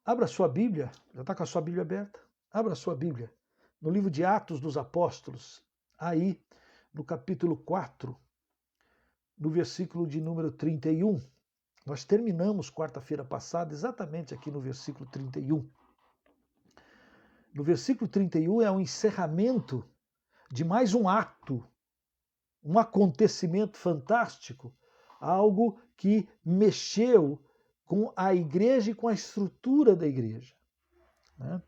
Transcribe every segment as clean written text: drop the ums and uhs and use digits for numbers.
Abra sua Bíblia, já está com a sua Bíblia aberta? Abra sua Bíblia no livro de Atos dos Apóstolos, aí no capítulo 4, no versículo de número 31. Nós terminamos quarta-feira passada exatamente aqui no versículo 31. No versículo 31 é o encerramento de mais um ato, um acontecimento fantástico, algo que mexeu com a igreja e com a estrutura da igreja. Né?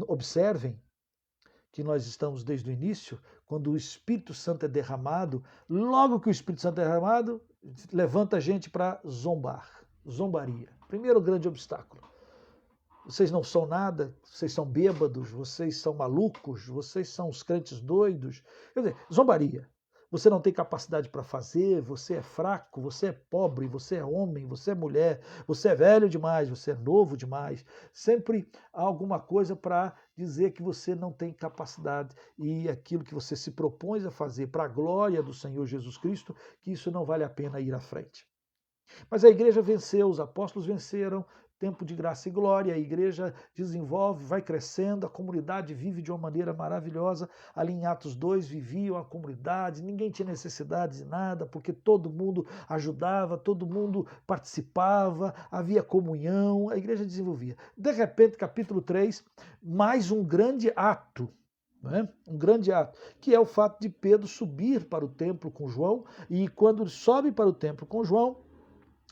Observem que nós estamos desde o início, quando o Espírito Santo é derramado, logo que o Espírito Santo é derramado, levanta a gente para zombaria. Primeiro grande obstáculo. Vocês não são nada, vocês são bêbados, vocês são malucos, vocês são os crentes doidos. Quer dizer, zombaria. Você não tem capacidade para fazer, você é fraco, você é pobre, você é homem, você é mulher, você é velho demais, você é novo demais. Sempre há alguma coisa para dizer que você não tem capacidade e aquilo que você se propõe a fazer para a glória do Senhor Jesus Cristo, que isso não vale a pena ir à frente. Mas a igreja venceu, os apóstolos venceram, tempo de graça e glória, a igreja desenvolve, vai crescendo, a comunidade vive de uma maneira maravilhosa. Ali em Atos 2 viviam a comunidade, ninguém tinha necessidade de nada, porque todo mundo ajudava, todo mundo participava, havia comunhão, a igreja desenvolvia. De repente, capítulo 3, mais um grande ato. Um grande ato, que é o fato de Pedro subir para o templo com João, e quando ele sobe para o templo com João,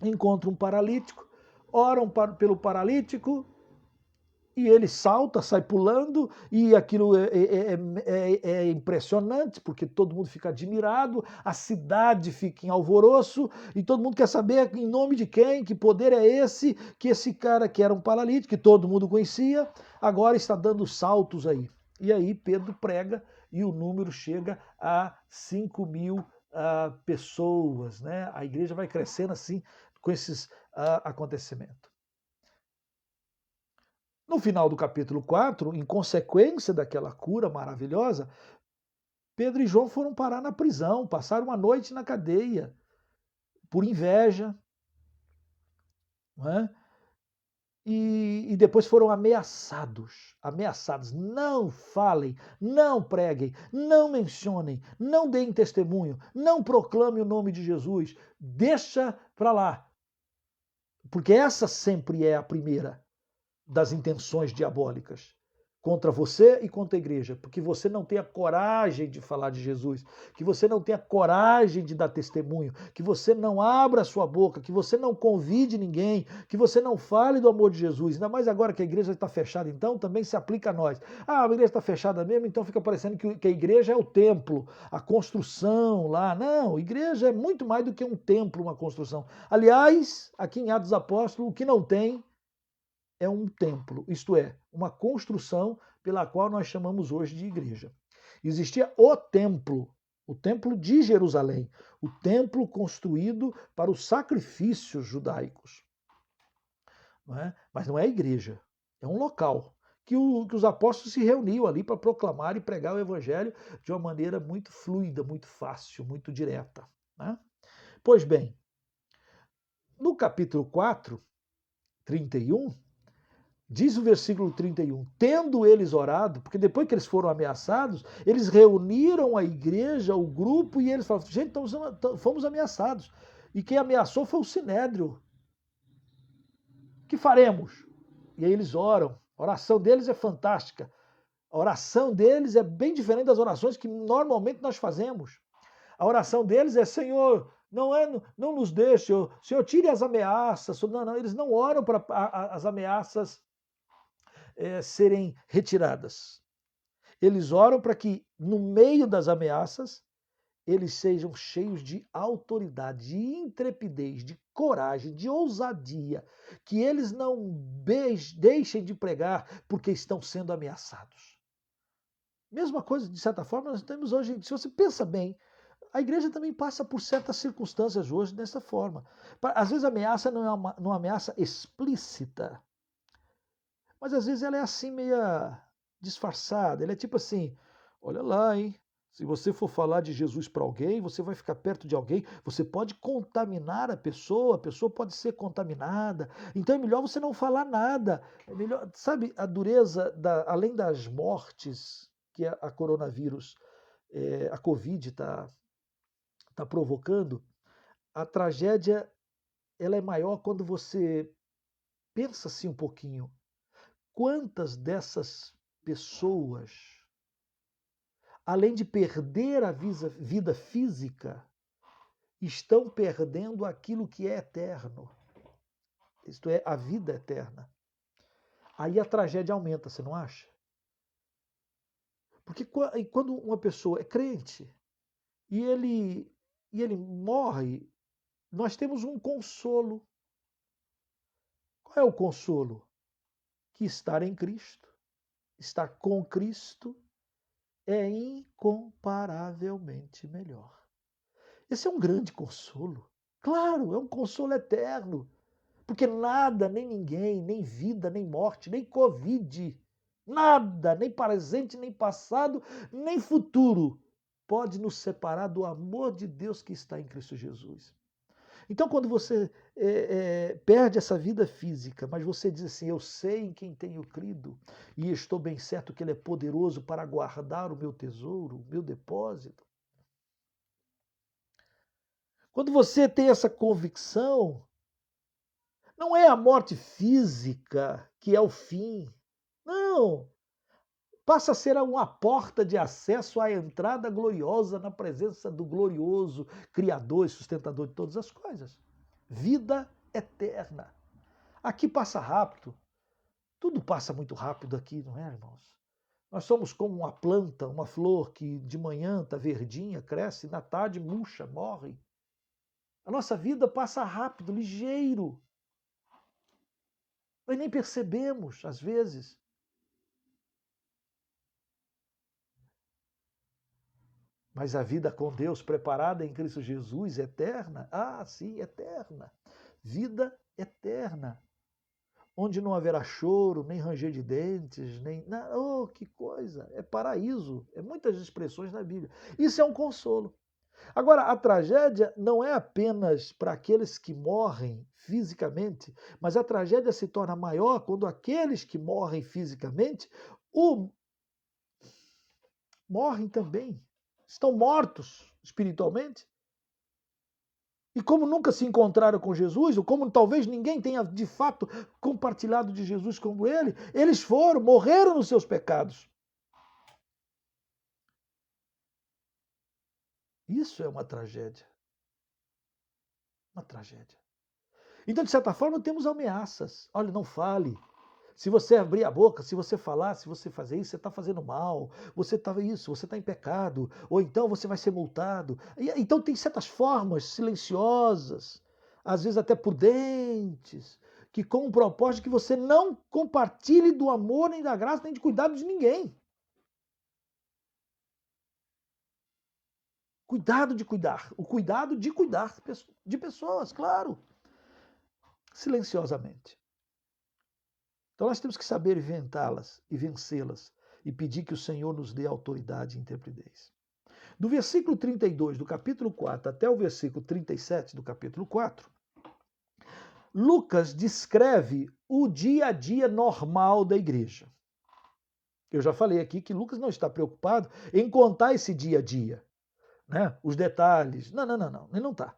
encontra um paralítico, oram pelo paralítico e ele salta, sai pulando, e aquilo é impressionante, porque todo mundo fica admirado, a cidade fica em alvoroço, e todo mundo quer saber em nome de quem, que poder é esse, que esse cara que era um paralítico, que todo mundo conhecia, agora está dando saltos aí. E aí Pedro prega e o número chega a 5.000 pessoas, né? A igreja vai crescendo assim com esses acontecimentos. No final do capítulo 4, em consequência daquela cura maravilhosa, Pedro e João foram parar na prisão, passaram uma noite na cadeia, por inveja, não é? E depois foram ameaçados, não falem, não preguem, não mencionem, não deem testemunho, não proclamem o nome de Jesus, deixa para lá, porque essa sempre é a primeira das intenções diabólicas contra você e contra a igreja, porque você não tem a coragem de falar de Jesus, que você não tem a coragem de dar testemunho, que você não abra a sua boca, que você não convide ninguém, que você não fale do amor de Jesus. Ainda mais agora que a igreja está fechada, então também se aplica a nós. Ah, a igreja está fechada mesmo, então fica parecendo que a igreja é o templo, a construção lá. Não, a igreja é muito mais do que um templo, uma construção. Aliás, aqui em Atos dos Apóstolos, o que não tem é um templo, isto é, uma construção pela qual nós chamamos hoje de igreja. Existia o templo de Jerusalém, o templo construído para os sacrifícios judaicos. Não é? Mas não é a igreja, é um local que os apóstolos se reuniam ali para proclamar e pregar o evangelho de uma maneira muito fluida, muito fácil, muito direta. Né? Pois bem, no capítulo 4, 31, diz o versículo 31, tendo eles orado, porque depois que eles foram ameaçados, eles reuniram a igreja, o grupo, e eles falaram, gente, fomos ameaçados. E quem ameaçou foi o Sinédrio. O que faremos? E aí eles oram. A oração deles é fantástica. A oração deles é bem diferente das orações que normalmente nós fazemos. A oração deles é, Senhor, não nos deixe, Senhor, tire as ameaças. Não, eles não oram para as ameaças serem retiradas. Eles oram para que, no meio das ameaças, eles sejam cheios de autoridade, de intrepidez, de coragem, de ousadia, que eles não deixem de pregar porque estão sendo ameaçados. Mesma coisa, de certa forma, nós temos hoje, se você pensa bem, a igreja também passa por certas circunstâncias hoje dessa forma. Às vezes a ameaça não é uma ameaça explícita, mas às vezes ela é assim meia disfarçada. Ela é tipo assim, olha lá, hein? Se você for falar de Jesus para alguém, você vai ficar perto de alguém, você pode contaminar a pessoa pode ser contaminada. Então é melhor você não falar nada. É melhor, sabe, a dureza, além das mortes que a coronavírus, a Covid está provocando, a tragédia ela é maior quando você pensa assim um pouquinho. Quantas dessas pessoas, além de perder a vida física, estão perdendo aquilo que é eterno, isto é, a vida eterna. Aí a tragédia aumenta, você não acha? Porque quando uma pessoa é crente e ele morre, nós temos um consolo. Qual é o consolo? Que estar em Cristo, estar com Cristo, é incomparavelmente melhor. Esse é um grande consolo. Claro, é um consolo eterno. Porque nada, nem ninguém, nem vida, nem morte, nem Covid, nada, nem presente, nem passado, nem futuro, pode nos separar do amor de Deus que está em Cristo Jesus. Então, quando você perde essa vida física, mas você diz assim, eu sei em quem tenho crido, e estou bem certo que Ele é poderoso para guardar o meu tesouro, o meu depósito. Quando você tem essa convicção, não é a morte física que é o fim. Não. Passa a ser uma porta de acesso à entrada gloriosa na presença do glorioso Criador e sustentador de todas as coisas. Vida eterna. Aqui passa rápido. Tudo passa muito rápido aqui, não é, irmãos? Nós somos como uma planta, uma flor que de manhã está verdinha, cresce, na tarde murcha, morre. A nossa vida passa rápido, ligeiro. Nós nem percebemos, às vezes. Mas a vida com Deus preparada em Cristo Jesus, eterna? Ah, sim, eterna. Vida eterna. Onde não haverá choro, nem ranger de dentes, nem... Oh, que coisa! É paraíso. É muitas expressões na Bíblia. Isso é um consolo. Agora, a tragédia não é apenas para aqueles que morrem fisicamente, mas a tragédia se torna maior quando aqueles que morrem fisicamente morrem também. Estão mortos espiritualmente. E como nunca se encontraram com Jesus, ou como talvez ninguém tenha de fato compartilhado de Jesus como ele, eles morreram nos seus pecados. Isso é uma tragédia. Uma tragédia. Então, de certa forma, temos ameaças. Olha, não fale. Se você abrir a boca, se você falar, se você fazer isso, você está fazendo mal, você está em pecado, ou então você vai ser multado. Então tem certas formas silenciosas, às vezes até prudentes, que com o propósito que você não compartilhe do amor, nem da graça, nem de cuidado de ninguém. Cuidado de cuidar, o cuidado de cuidar de pessoas, claro, silenciosamente. Então nós temos que saber inventá-las e vencê-las e pedir que o Senhor nos dê autoridade e intrepidez. Do versículo 32 do capítulo 4 até o versículo 37 do capítulo 4, Lucas descreve o dia a dia normal da igreja. Eu já falei aqui que Lucas não está preocupado em contar esse dia a dia, né? Os detalhes. Não, ele não está.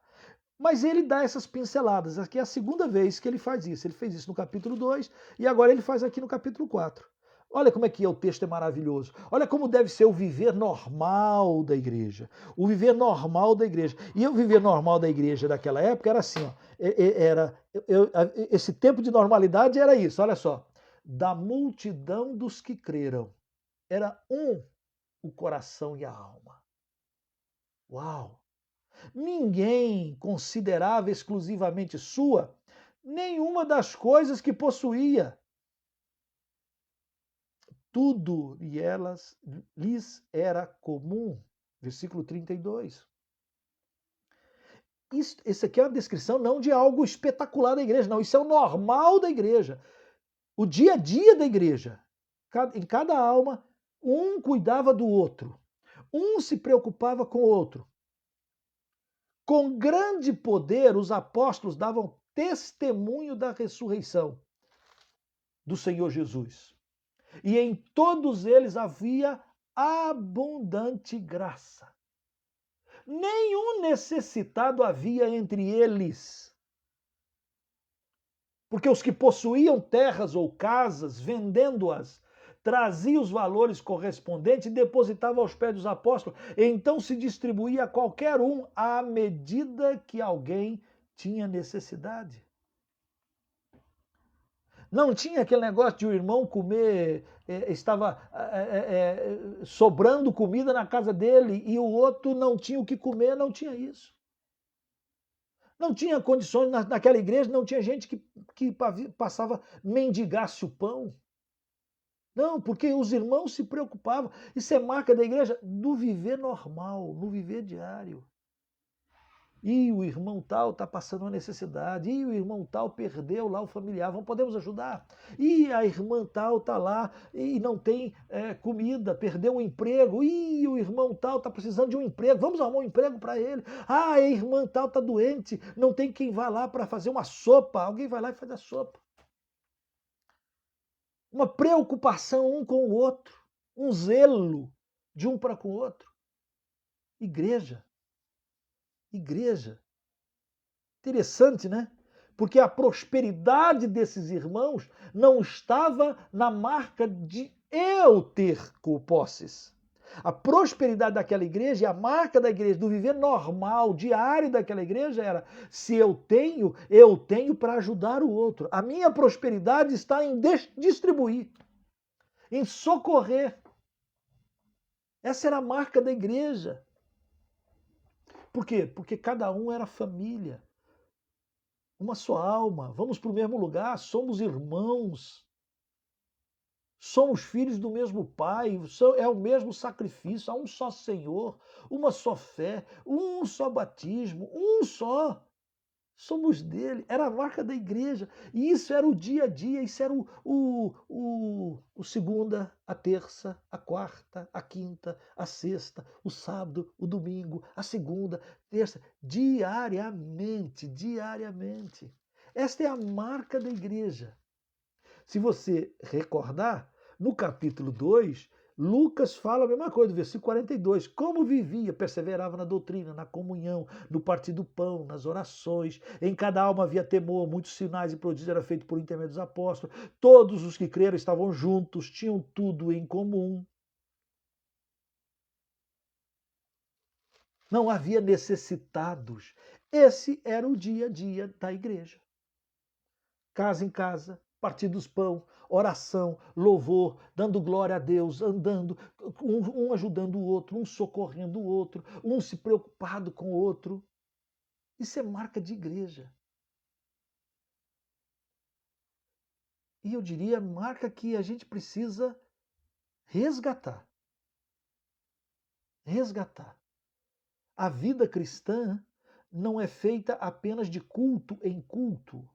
Mas ele dá essas pinceladas. Aqui é a segunda vez que ele faz isso. Ele fez isso no capítulo 2 e agora ele faz aqui no capítulo 4. Olha como é que o texto é maravilhoso. Olha como deve ser o viver normal da igreja. O viver normal da igreja. E o viver normal da igreja daquela época era assim. Ó, esse tempo de normalidade era isso. Olha só. Da multidão dos que creram. Era o coração e a alma. Uau! Ninguém considerava exclusivamente sua nenhuma das coisas que possuía. Tudo lhes era comum. Versículo 32. Isso aqui é uma descrição não de algo espetacular da igreja, não. Isso é o normal da igreja. O dia a dia da igreja. Em cada alma, um cuidava do outro. Um se preocupava com o outro. Com grande poder, os apóstolos davam testemunho da ressurreição do Senhor Jesus. E em todos eles havia abundante graça. Nenhum necessitado havia entre eles. Porque os que possuíam terras ou casas, vendendo-as, traziam os valores correspondentes e depositavam aos pés dos apóstolos. Então se distribuía a qualquer um à medida que alguém tinha necessidade. Não tinha aquele negócio de o irmão comer, estava sobrando comida na casa dele e o outro não tinha o que comer, não tinha isso. Não tinha condições, naquela igreja não tinha gente que passava, mendigasse o pão. Não, porque os irmãos se preocupavam. Isso é marca da igreja do viver normal, no viver diário. E o irmão tal está passando uma necessidade. E o irmão tal perdeu lá o familiar. Podemos ajudar? E a irmã tal está lá e não tem comida, perdeu o emprego. E o irmão tal está precisando de um emprego. Vamos arrumar um emprego para ele. Ah, a irmã tal está doente. Não tem quem vá lá para fazer uma sopa. Alguém vai lá e faz a sopa. Uma preocupação um com o outro. Um zelo de um para com o outro. Igreja. Igreja. Interessante, né? Porque a prosperidade desses irmãos não estava na marca de eu ter posses. A prosperidade daquela igreja e a marca da igreja, do viver normal, diário daquela igreja era: se eu tenho para ajudar o outro. A minha prosperidade está em distribuir, em socorrer. Essa era a marca da igreja. Por quê? Porque cada um era família. Uma só alma, vamos para o mesmo lugar, somos irmãos, somos filhos do mesmo Pai, é o mesmo sacrifício, há um só Senhor, uma só fé, um só batismo, um só. Somos dele, era a marca da igreja, e isso era o dia a dia, isso era o segunda, a terça, a quarta, a quinta, a sexta, o sábado, o domingo, a segunda, terça, diariamente. Esta é a marca da igreja. Se você recordar, no capítulo 2, Lucas fala a mesma coisa, no versículo 42. Como vivia, perseverava na doutrina, na comunhão, no partir do pão, nas orações. Em cada alma havia temor, muitos sinais e prodígios eram feitos por intermédio dos apóstolos. Todos os que creram estavam juntos, tinham tudo em comum. Não havia necessitados. Esse era o dia a dia da igreja. Casa em casa, partir dos pão, oração, louvor, dando glória a Deus, andando, um ajudando o outro, um socorrendo o outro, um se preocupado com o outro. Isso é marca de igreja. E eu diria, marca que a gente precisa resgatar. Resgatar. A vida cristã não é feita apenas de culto em culto.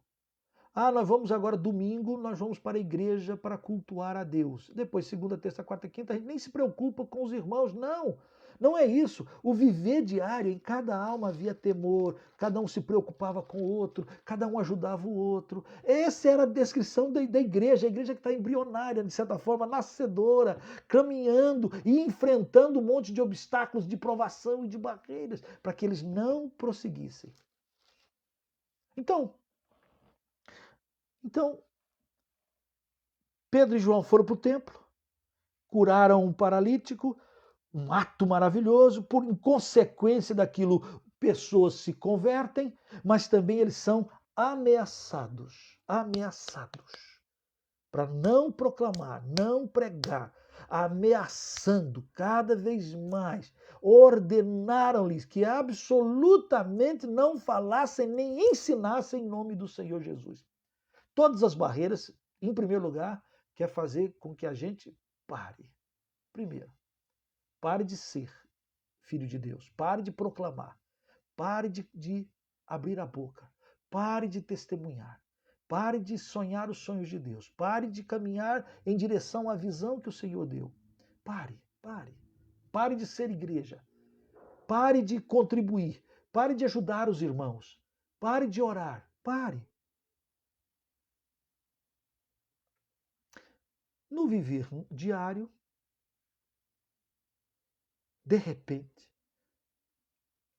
Ah, nós vamos agora, domingo, nós vamos para a igreja para cultuar a Deus. Depois, segunda, terça, quarta, quinta, a gente nem se preocupa com os irmãos. Não, não é isso. O viver diário, em cada alma havia temor, cada um se preocupava com o outro, cada um ajudava o outro. Essa era a descrição da igreja, a igreja que está embrionária, de certa forma, nascedora, caminhando e enfrentando um monte de obstáculos, de provação e de barreiras, para que eles não prosseguissem. Então, Pedro e João foram para o templo, curaram um paralítico, um ato maravilhoso, em consequência daquilo, pessoas se convertem, mas também eles são ameaçados para não proclamar, não pregar, ameaçando cada vez mais. Ordenaram-lhes que absolutamente não falassem nem ensinassem em nome do Senhor Jesus. Todas as barreiras, em primeiro lugar, quer fazer com que a gente pare. Primeiro, pare de ser filho de Deus. Pare de proclamar. Pare de abrir a boca. Pare de testemunhar. Pare de sonhar os sonhos de Deus. Pare de caminhar em direção à visão que o Senhor deu. Pare. pare de ser igreja, pare de contribuir, pare de ajudar os irmãos, pare de orar, pare. No viver diário, de repente,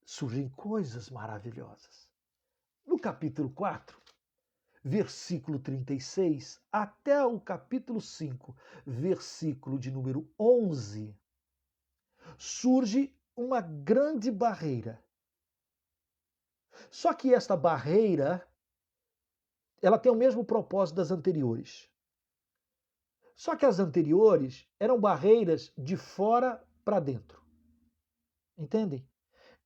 surgem coisas maravilhosas. No capítulo 4, versículo 36, até o capítulo 5, versículo de número 11, surge uma grande barreira. Só que esta barreira, ela tem o mesmo propósito das anteriores. Só que as anteriores eram barreiras de fora para dentro. Entendem?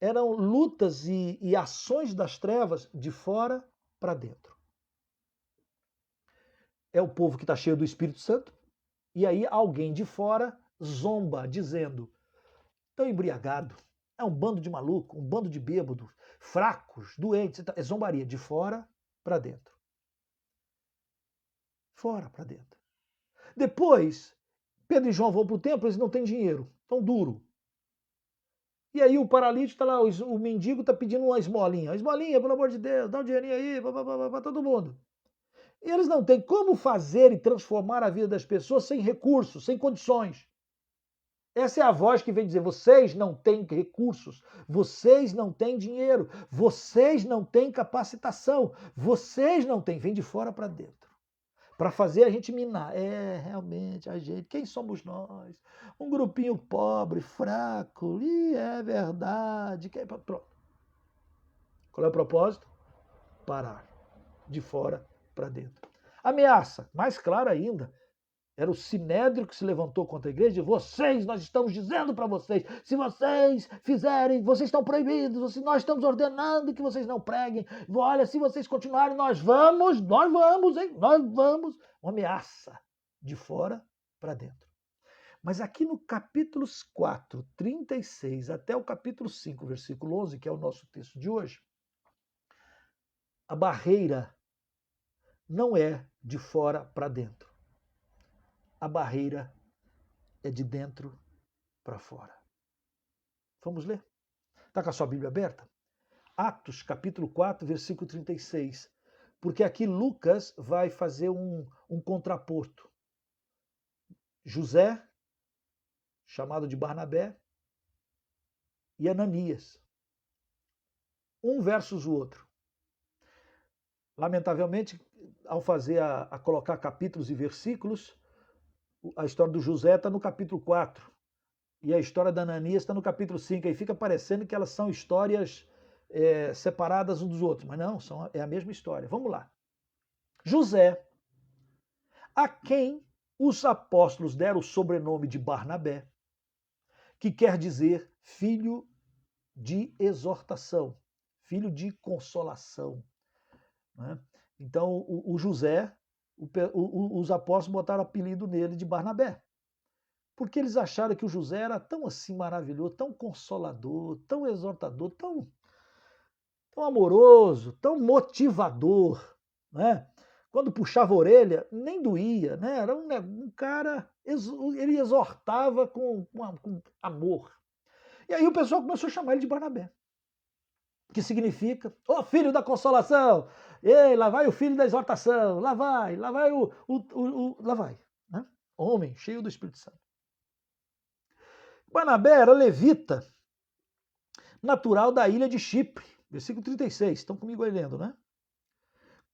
Eram lutas e ações das trevas de fora para dentro. É o povo que está cheio do Espírito Santo, e aí alguém de fora zomba, dizendo: estão embriagados, é um bando de maluco, um bando de bêbados, fracos, doentes, é zombaria, de fora para dentro. Fora para dentro. Depois, Pedro e João vão para o templo, eles não têm dinheiro, estão duro. E aí o paralítico está lá, o mendigo está pedindo uma esmolinha. Esmolinha, pelo amor de Deus, dá um dinheirinho aí para todo mundo. E eles não têm como fazer e transformar a vida das pessoas sem recursos, sem condições. Essa é a voz que vem dizer: vocês não têm recursos, vocês não têm dinheiro, vocês não têm capacitação, vocês não têm. Vem de fora para dentro. Para fazer a gente minar. Realmente, a gente, quem somos nós? Um grupinho pobre, fraco, é verdade. Pronto. Qual é o propósito? Parar. De fora para dentro. Ameaça, mais clara ainda, era o Sinédrio que se levantou contra a igreja. Vocês, nós estamos dizendo para vocês, se vocês fizerem, vocês estão proibidos, nós estamos ordenando que vocês não preguem. Olha, se vocês continuarem, nós vamos, hein? Nós vamos. Uma ameaça de fora para dentro. Mas aqui no capítulo 4, 36, até o capítulo 5, versículo 11, que é o nosso texto de hoje, a barreira não é de fora para dentro. A barreira é de dentro para fora. Vamos ler? Está com a sua Bíblia aberta? Atos, capítulo 4, versículo 36. Porque aqui Lucas vai fazer um contraponto. José, chamado de Barnabé, e Ananias. Um versus o outro. Lamentavelmente, ao fazer a colocar capítulos e versículos, a história do José está no capítulo 4 e a história da Ananias está no capítulo 5. Aí fica parecendo que elas são histórias separadas uns dos outros, mas não, é a mesma história. Vamos lá. José, a quem os apóstolos deram o sobrenome de Barnabé, que quer dizer filho de exortação, filho de consolação. Né? Então, o José, os apóstolos botaram apelido nele de Barnabé, porque eles acharam que o José era tão assim maravilhoso, tão consolador, tão exortador, tão amoroso, tão motivador, né? Quando puxava a orelha, nem doía, né? Era um cara, ele exortava com amor. E aí o pessoal começou a chamar ele de Barnabé, que significa, filho da consolação, ei, lá vai o filho da exortação, lá vai lá vai, né? Homem cheio do Espírito Santo. Barnabé era levita, natural da ilha de Chipre, versículo 36, estão comigo aí lendo, né?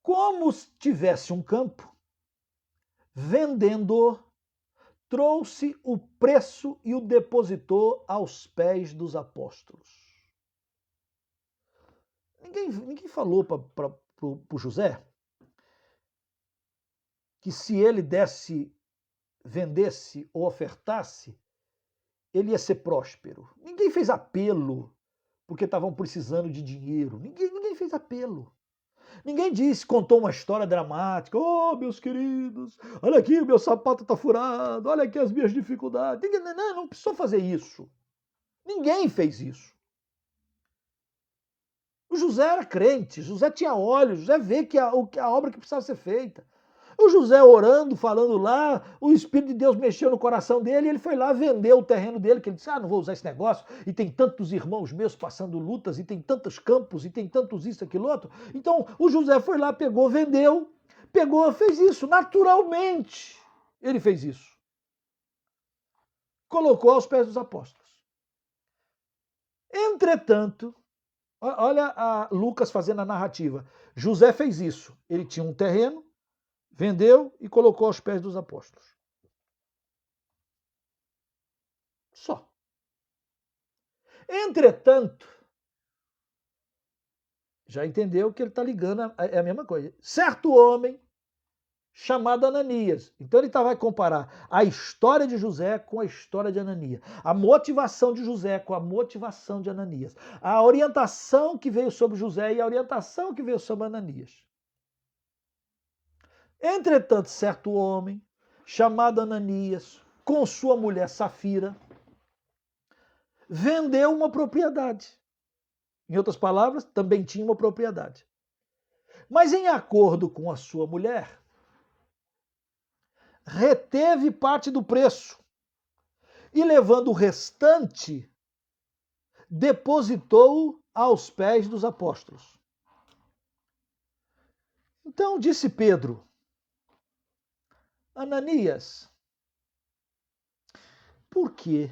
Como se tivesse um campo, vendendo, trouxe o preço e o depositou aos pés dos apóstolos. Ninguém falou para o José que se ele vendesse ou ofertasse, ele ia ser próspero. Ninguém fez apelo porque estavam precisando de dinheiro. Ninguém fez apelo. Ninguém contou uma história dramática. Oh, meus queridos, olha aqui, o meu sapato está furado, olha aqui as minhas dificuldades. Não precisou fazer isso. Ninguém fez isso. O José era crente, José tinha olhos, José vê que a obra que precisava ser feita. O José orando, falando lá, o Espírito de Deus mexeu no coração dele e ele foi lá vender o terreno dele, que ele disse, não vou usar esse negócio, e tem tantos irmãos meus passando lutas, e tem tantos campos, e tem tantos isso, aquilo, outro. Então, o José foi lá, pegou, vendeu, fez isso, naturalmente. Ele fez isso. Colocou aos pés dos apóstolos. Entretanto, olha a Lucas fazendo a narrativa. José fez isso. Ele tinha um terreno, vendeu e colocou aos pés dos apóstolos. Só. Entretanto, já entendeu que ele está ligando, é a mesma coisa. Certo homem chamado Ananias. Então ele vai comparar a história de José com a história de Ananias. A motivação de José com a motivação de Ananias. A orientação que veio sobre José e a orientação que veio sobre Ananias. Entretanto, certo homem chamado Ananias, com sua mulher Safira, vendeu uma propriedade. Em outras palavras, também tinha uma propriedade. Mas em acordo com a sua mulher, reteve parte do preço e, levando o restante, depositou aos pés dos apóstolos. Então disse Pedro, Ananias, por que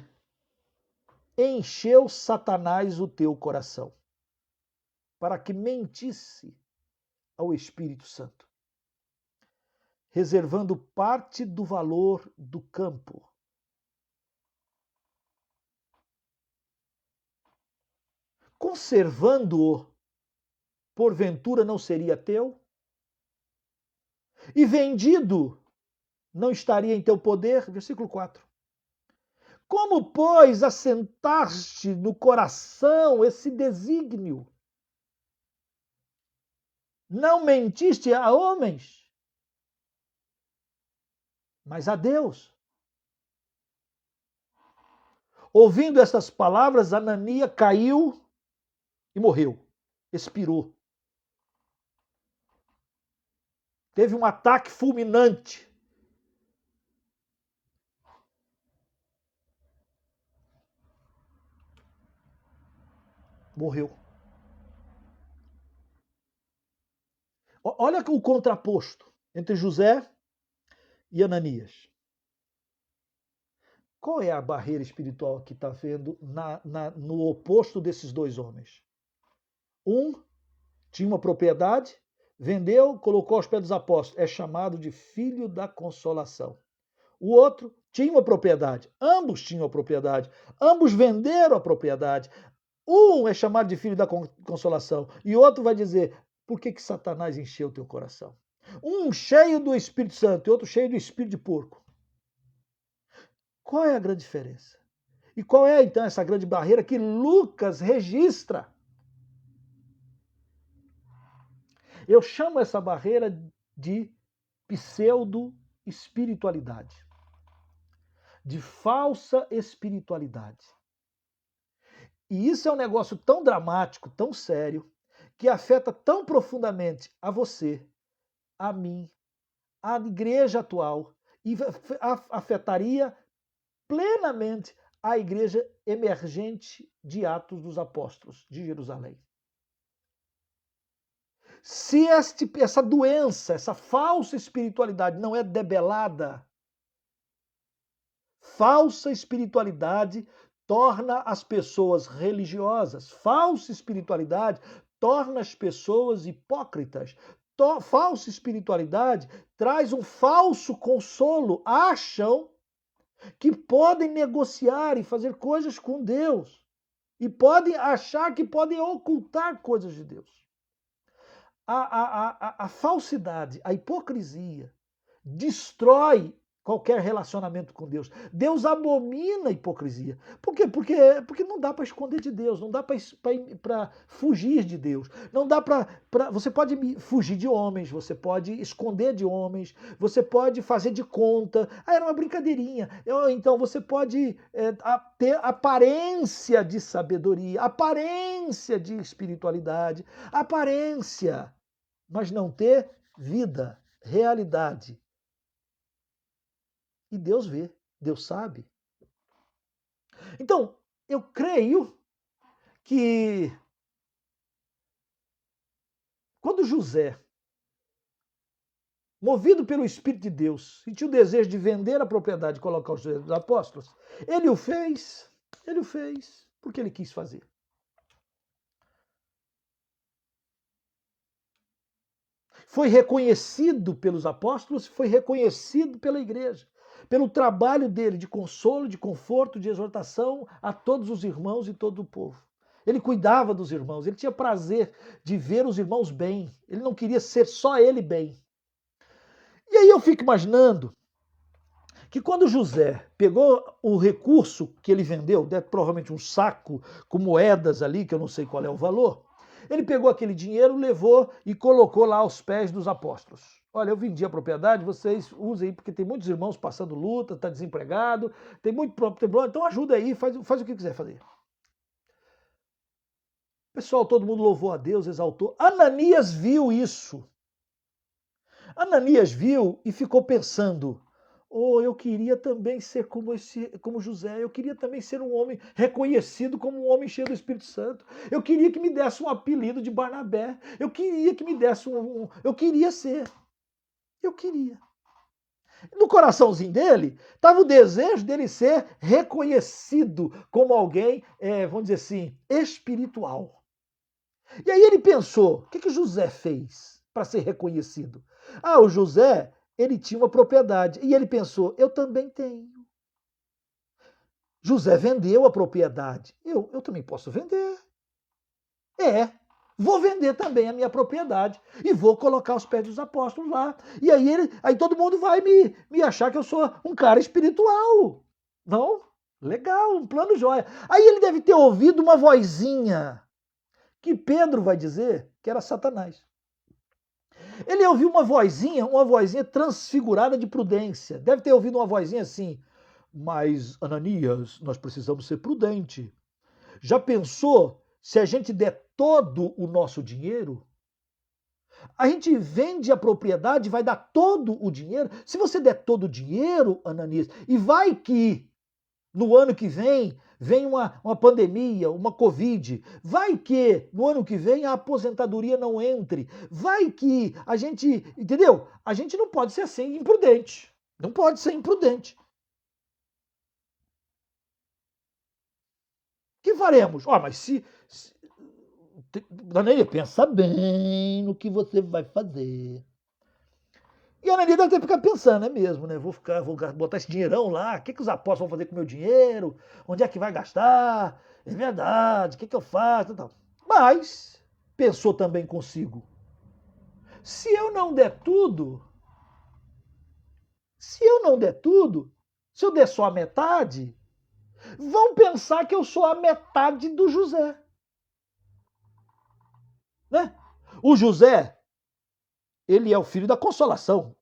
encheu Satanás o teu coração para que mentisse ao Espírito Santo, reservando parte do valor do campo? Conservando-o, porventura não seria teu? E vendido, não estaria em teu poder? Versículo 4. Como, pois, assentaste no coração esse desígnio? Não mentiste a homens, mas a Deus. Ouvindo estas palavras, Ananias caiu e morreu, expirou. Teve um ataque fulminante. Morreu. Olha o contraposto entre José e Ananias. Qual é a barreira espiritual que está vendo no oposto desses dois homens? Um tinha uma propriedade, vendeu, colocou aos pés dos apóstolos. É chamado de filho da consolação. O outro tinha uma propriedade. Ambos tinham a propriedade. Ambos venderam a propriedade. Um é chamado de filho da consolação. E o outro vai dizer, por que Satanás encheu o teu coração? Um cheio do Espírito Santo e outro cheio do espírito de porco. Qual é a grande diferença? E qual é, então, essa grande barreira que Lucas registra? Eu chamo essa barreira de pseudo-espiritualidade, de falsa espiritualidade. E isso é um negócio tão dramático, tão sério, que afeta tão profundamente a você, a mim, a igreja atual, e afetaria plenamente a igreja emergente de Atos dos Apóstolos de Jerusalém. Se essa doença, essa falsa espiritualidade não é debelada, falsa espiritualidade torna as pessoas religiosas, falsa espiritualidade torna as pessoas hipócritas, falsa espiritualidade traz um falso consolo, acham que podem negociar e fazer coisas com Deus e podem achar que podem ocultar coisas de Deus. A falsidade, a hipocrisia destrói qualquer relacionamento com Deus. Deus abomina a hipocrisia. Por quê? Porque não dá para esconder de Deus, não dá para fugir de Deus. Não dá para. Você pode fugir de homens, você pode esconder de homens, você pode fazer de conta. Era uma brincadeirinha. Então você pode ter aparência de sabedoria, aparência de espiritualidade, aparência, mas não ter vida. realidade. E Deus vê, Deus sabe. Então, eu creio que quando José, movido pelo Espírito de Deus, sentiu o desejo de vender a propriedade e colocar os joelhos dos apóstolos, ele o fez porque ele quis fazer. Foi reconhecido pelos apóstolos, foi reconhecido pela igreja, pelo trabalho dele de consolo, de conforto, de exortação a todos os irmãos e todo o povo. Ele cuidava dos irmãos, ele tinha prazer de ver os irmãos bem, ele não queria ser só ele bem. E aí eu fico imaginando que quando José pegou o recurso que ele vendeu, provavelmente um saco com moedas ali, que eu não sei qual é o valor, ele pegou aquele dinheiro, levou e colocou lá aos pés dos apóstolos. Olha, eu vendi a propriedade, vocês usem aí, porque tem muitos irmãos passando luta, está desempregado, tem muito problema, então ajuda aí, faz o que quiser fazer. Pessoal, todo mundo louvou a Deus, exaltou. Ananias viu isso. Ananias viu e ficou pensando, eu queria também ser como José, eu queria também ser um homem reconhecido como um homem cheio do Espírito Santo. Eu queria que me desse um apelido de Barnabé. Eu queria que me desse eu queria ser. Eu queria. No coraçãozinho dele, estava o desejo dele ser reconhecido como alguém, vamos dizer assim, espiritual. E aí ele pensou, o que José fez para ser reconhecido? O José, ele tinha uma propriedade. E ele pensou, eu também tenho. José vendeu a propriedade. Eu também posso vender. Vou vender também a minha propriedade. E vou colocar os pés dos apóstolos lá. E aí todo mundo vai me achar que eu sou um cara espiritual. Não? Legal, um plano jóia. Aí ele deve ter ouvido uma vozinha que Pedro vai dizer que era Satanás. Ele ouviu uma vozinha transfigurada de prudência. Deve ter ouvido uma vozinha assim, mas Ananias, nós precisamos ser prudentes. Já pensou se a gente der todo o nosso dinheiro? A gente vende a propriedade, vai dar todo o dinheiro? Se você der todo o dinheiro, Ananias, e vai que no ano que vem uma pandemia, uma Covid. Vai que no ano que vem a aposentadoria não entre. Vai que a gente, entendeu? A gente não pode ser assim imprudente. Não pode ser imprudente. O que faremos? Mas se Ananias, pensa bem no que você vai fazer. E a Ananias deve ter ficado pensando, é mesmo, né? Vou botar esse dinheirão lá, o que os apóstolos vão fazer com o meu dinheiro? Onde é que vai gastar? É verdade, o que eu faço? Mas pensou também consigo, se eu não der tudo, se eu der só a metade, vão pensar que eu sou a metade do José. Né? O José, ele é o filho da consolação.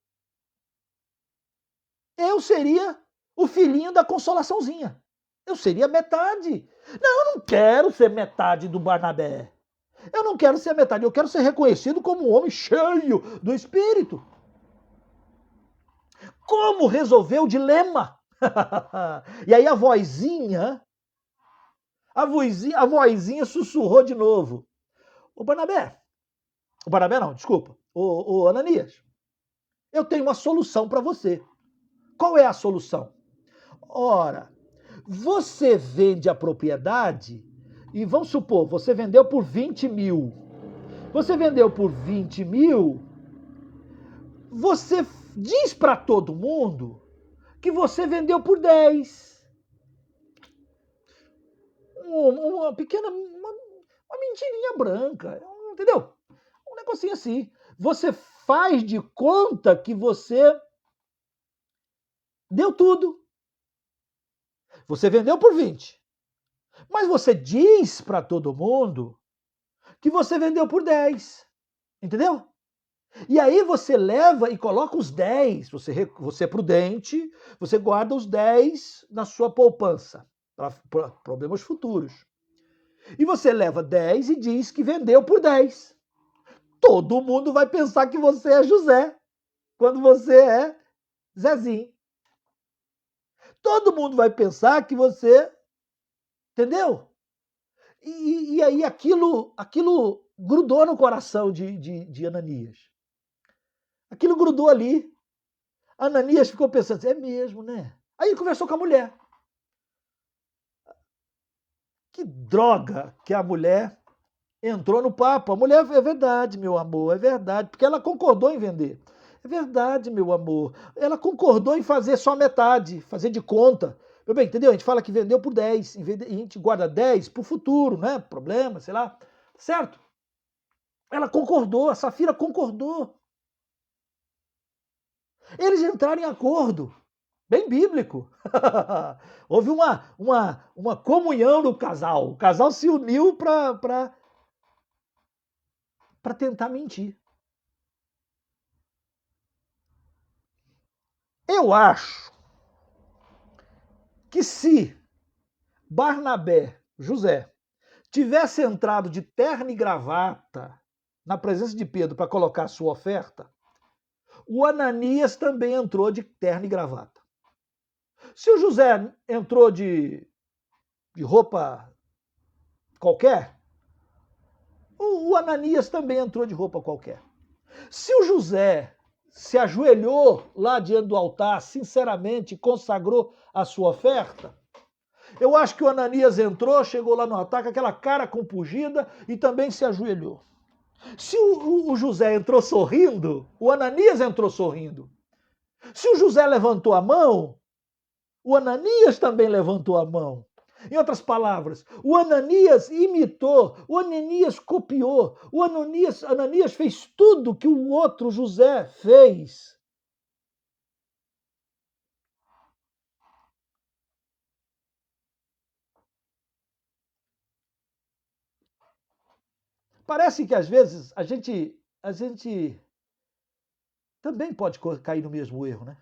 Eu seria o filhinho da consolaçãozinha. Eu seria metade. Não, eu não quero ser metade do Barnabé. Eu não quero ser metade. Eu quero ser reconhecido como um homem cheio do Espírito. Como resolver o dilema? E aí a vozinha sussurrou de novo. O Barnabé não, desculpa. O Ananias, eu tenho uma solução para você. Qual é a solução? Ora, você vende a propriedade e vamos supor, você vendeu por 20 mil. Você vendeu por 20 mil, você diz para todo mundo que você vendeu por 10. Uma pequena, uma mentirinha branca, entendeu? Um negocinho assim. Você faz de conta que você deu tudo. Você vendeu por 20. Mas você diz para todo mundo que você vendeu por 10. Entendeu? E aí você leva e coloca os 10. Você é prudente, você guarda os 10 na sua poupança para problemas futuros. E você leva 10 e diz que vendeu por 10. Todo mundo vai pensar que você é José. quando você é Zezinho. Todo mundo vai pensar que você, entendeu? E aí aquilo grudou no coração de Ananias. Aquilo grudou ali. Ananias ficou pensando, é mesmo, né? Aí ele conversou com a mulher. Que droga que a mulher entrou no papo. A mulher, é verdade, meu amor, é verdade, porque ela concordou em vender. É verdade, meu amor. Ela concordou em fazer só metade, fazer de conta. Meu bem, entendeu? A gente fala que vendeu por 10, e a gente guarda 10 para o futuro, né? Problema, sei lá. Certo? Ela concordou, a Safira concordou. Eles entraram em acordo. Bem bíblico. Houve uma comunhão no casal. O casal se uniu para tentar mentir. Eu acho que se Barnabé, José, tivesse entrado de terno e gravata na presença de Pedro para colocar a sua oferta, o Ananias também entrou de terno e gravata. Se o José entrou de roupa qualquer, o Ananias também entrou de roupa qualquer. Se o José se ajoelhou lá diante do altar, sinceramente consagrou a sua oferta, eu acho que o Ananias entrou, chegou lá no altar com aquela cara compungida e também se ajoelhou. Se o José entrou sorrindo, o Ananias entrou sorrindo. Se o José levantou a mão, o Ananias também levantou a mão. Em outras palavras, o Ananias imitou, o Ananias copiou, o Ananias fez tudo que o outro José fez. Parece que às vezes a gente também pode cair no mesmo erro, né?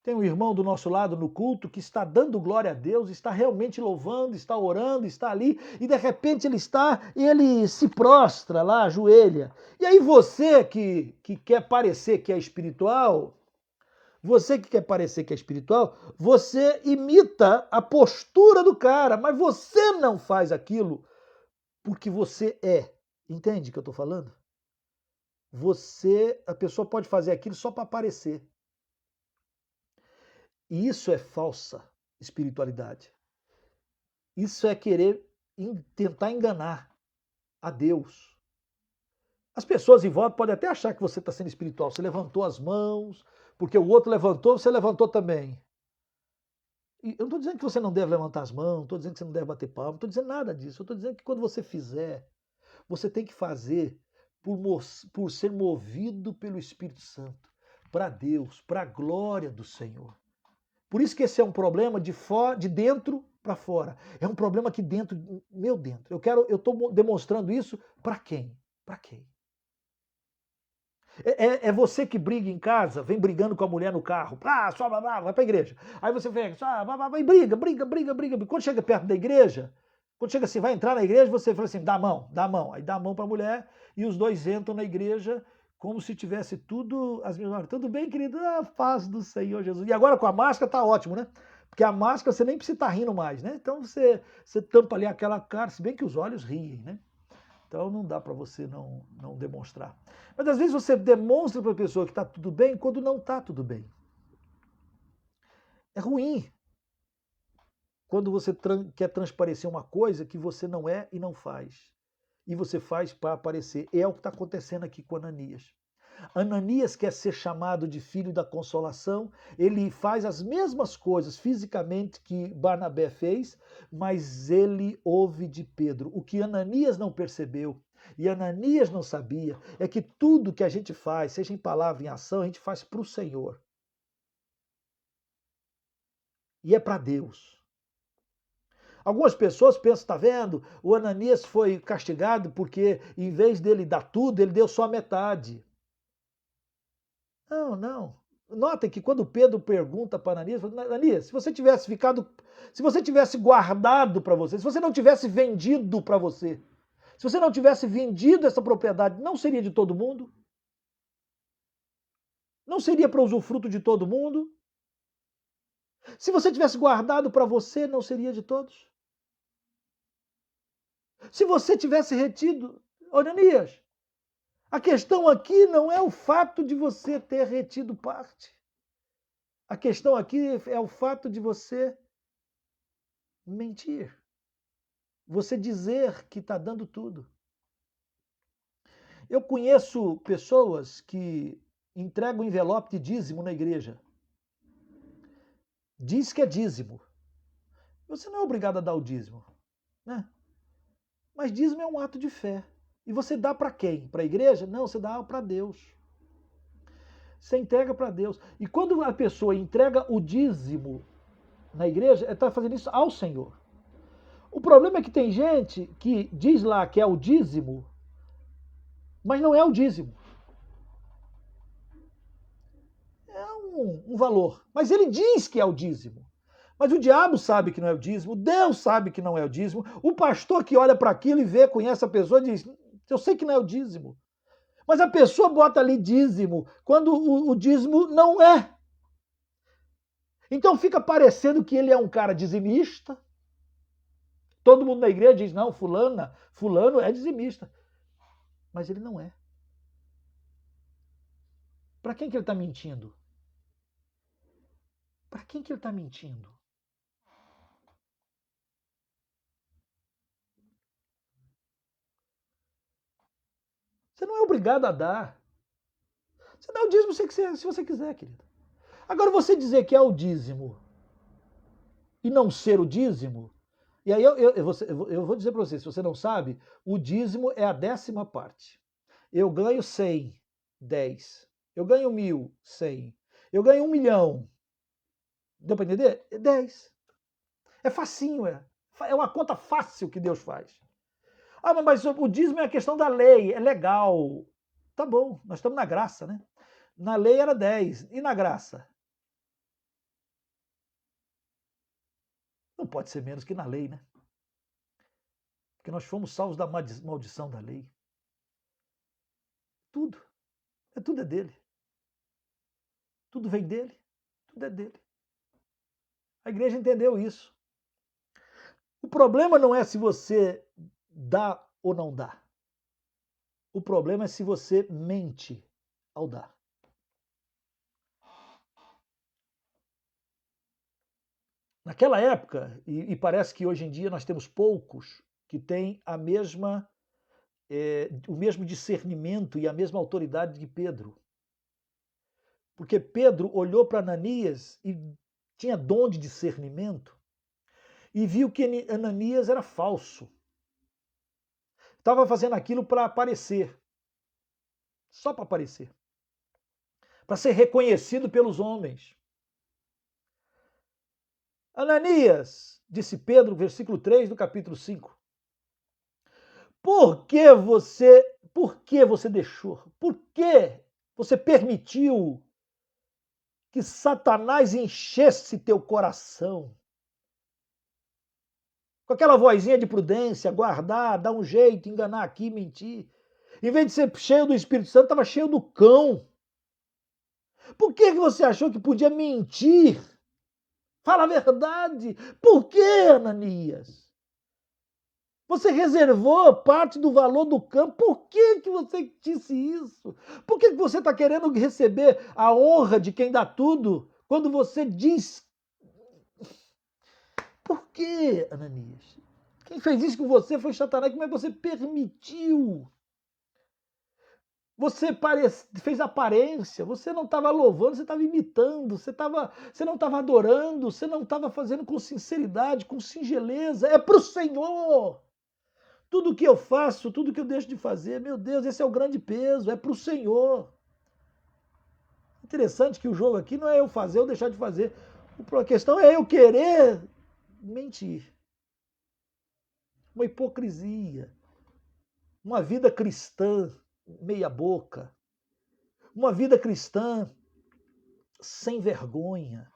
Tem um irmão do nosso lado no culto que está dando glória a Deus, está realmente louvando, está orando, está ali, e de repente ele se prostra lá, ajoelha. E aí você que quer parecer que é espiritual, você imita a postura do cara, mas você não faz aquilo porque você é. Entende o que eu estou falando? A pessoa pode fazer aquilo só para aparecer. E isso é falsa espiritualidade. Isso é querer tentar enganar a Deus. As pessoas em volta podem até achar que você está sendo espiritual. Você levantou as mãos, porque o outro levantou, você levantou também. E eu não estou dizendo que você não deve levantar as mãos, não estou dizendo que você não deve bater palma, não estou dizendo nada disso. Eu estou dizendo que quando você fizer, você tem que fazer por ser movido pelo Espírito Santo, para Deus, para a glória do Senhor. Por isso que esse é um problema de dentro para fora. É um problema aqui dentro, meu dentro. Eu estou demonstrando isso para quem? Para quem? É você que briga em casa, vem brigando com a mulher no carro. Só vai para a igreja. Aí você vem, vai, briga. Quando chega perto da igreja, quando chega assim, vai entrar na igreja, você fala assim, dá a mão. Aí dá a mão para a mulher e os dois entram na igreja como se tivesse tudo as mesmas. Tudo bem, querido? A paz do Senhor Jesus. E agora com a máscara tá ótimo, né? Porque a máscara você nem precisa estar rindo mais, né? Então você tampa ali aquela cara, se bem que os olhos riem, né? Então não dá para você não demonstrar. Mas às vezes você demonstra para a pessoa que está tudo bem quando não está tudo bem. É ruim quando você quer transparecer uma coisa que você não é e não faz. E você faz para aparecer. É o que está acontecendo aqui com Ananias. Ananias quer ser chamado de filho da consolação, ele faz as mesmas coisas fisicamente que Barnabé fez, mas ele ouve de Pedro. O que Ananias não percebeu e Ananias não sabia é que tudo que a gente faz, seja em palavra, em ação, a gente faz para o Senhor. E é para Deus. Algumas pessoas pensam, está vendo? O Ananias foi castigado porque, em vez dele dar tudo, ele deu só metade. Não. Notem que quando Pedro pergunta para Ananias, Ananias, se você tivesse guardado para você, se você não tivesse vendido para você, se você não tivesse vendido essa propriedade, não seria de todo mundo? Não seria para usufruto de todo mundo? Se você tivesse guardado para você, não seria de todos? Se você tivesse retido, Ananias, a questão aqui não é o fato de você ter retido parte. A questão aqui é o fato de você mentir. Você dizer que está dando tudo. Eu conheço pessoas que entregam envelope de dízimo na igreja. Diz que é dízimo. Você não é obrigado a dar o dízimo, né? Mas dízimo é um ato de fé. E você dá para quem? Para a igreja? Não, você dá para Deus. Você entrega para Deus. E quando a pessoa entrega o dízimo na igreja, ela está fazendo isso ao Senhor. O problema é que tem gente que diz lá que é o dízimo, mas não é o dízimo. É um valor. Mas ele diz que é o dízimo. Mas o diabo sabe que não é o dízimo, Deus sabe que não é o dízimo, o pastor que olha para aquilo e vê, conhece a pessoa, diz, eu sei que não é o dízimo. Mas a pessoa bota ali dízimo, quando o dízimo não é. Então fica parecendo que ele é um cara dizimista. Todo mundo na igreja diz, não, fulano é dizimista. Mas ele não é. Para quem que ele está mentindo? Para quem que ele está mentindo? Você não é obrigado a dar. Você dá o dízimo se você quiser, querido. Agora, você dizer que é o dízimo e não ser o dízimo, e aí eu vou dizer para você, se você não sabe, o dízimo é a 10ª parte. Eu ganho 100, 10. Eu ganho 1.000, 100. Eu ganho 1 milhão. Deu para entender? 10. É facinho, é uma conta fácil que Deus faz. Ah, mas o dízimo é a questão da lei, é legal. Tá bom, nós estamos na graça, né? Na lei era 10, e na graça? Não pode ser menos que na lei, né? Porque nós fomos salvos da maldição da lei. Tudo é dele. Tudo vem dele, tudo é dele. A igreja entendeu isso. O problema não é se você dá ou não dá. O problema é se você mente ao dar. Naquela época, e parece que hoje em dia nós temos poucos que têm o mesmo discernimento e a mesma autoridade de Pedro. Porque Pedro olhou para Ananias e tinha dom de discernimento e viu que Ananias era falso. Estava fazendo aquilo para aparecer. Só para aparecer. Para ser reconhecido pelos homens. Ananias, disse Pedro, versículo 3 do capítulo 5. Por que você deixou? Por que você permitiu que Satanás enchesse teu coração? Com aquela vozinha de prudência, guardar, dar um jeito, enganar aqui, mentir. Em vez de ser cheio do Espírito Santo, estava cheio do cão. Por que você achou que podia mentir? Fala a verdade. Por que, Ananias? Você reservou parte do valor do campo. Por que você disse isso? Por que você está querendo receber a honra de quem dá tudo quando você diz... Por que, Ananias? Quem fez isso com você foi Satanás. Como é que você permitiu? Você fez aparência, você não estava louvando, você estava imitando, você não estava adorando, você não estava fazendo com sinceridade, com singeleza. É para o Senhor. Tudo que eu faço, tudo que eu deixo de fazer, meu Deus, esse é o grande peso, é para o Senhor. Interessante que o jogo aqui não é eu fazer ou deixar de fazer. A questão é eu querer mentir. Uma hipocrisia. Uma vida cristã meia boca. Uma vida cristã sem vergonha.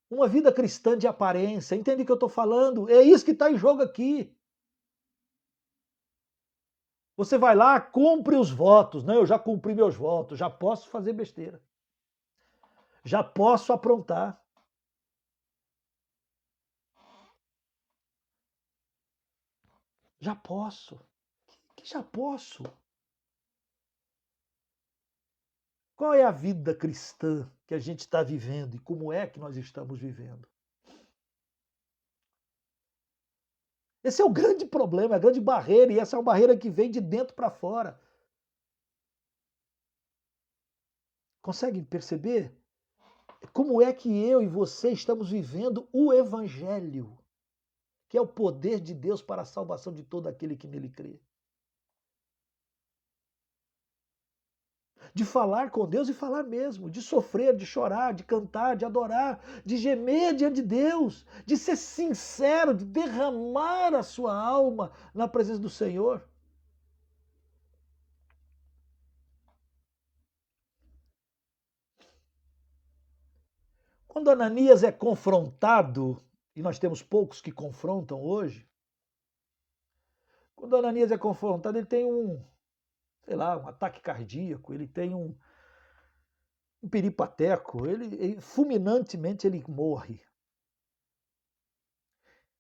Uma vida cristã de aparência. Entende o que eu estou falando? É isso que está em jogo aqui. Você vai lá, cumpre os votos. Não, eu já cumpri meus votos, já posso fazer besteira. Já posso aprontar. Já posso. Que já posso? Qual é a vida cristã que a gente está vivendo e como é que nós estamos vivendo? Esse é o grande problema, a grande barreira, e essa é uma barreira que vem de dentro para fora. Conseguem perceber? Como é que eu e você estamos vivendo o Evangelho, que é o poder de Deus para a salvação de todo aquele que nele crê? De falar com Deus e falar mesmo, de sofrer, de chorar, de cantar, de adorar, de gemer diante de Deus, de ser sincero, de derramar a sua alma na presença do Senhor. Quando Ananias é confrontado, e nós temos poucos que confrontam hoje, quando Ananias é confrontado, ele tem sei lá, um ataque cardíaco, ele tem um peripateco, fulminantemente ele morre.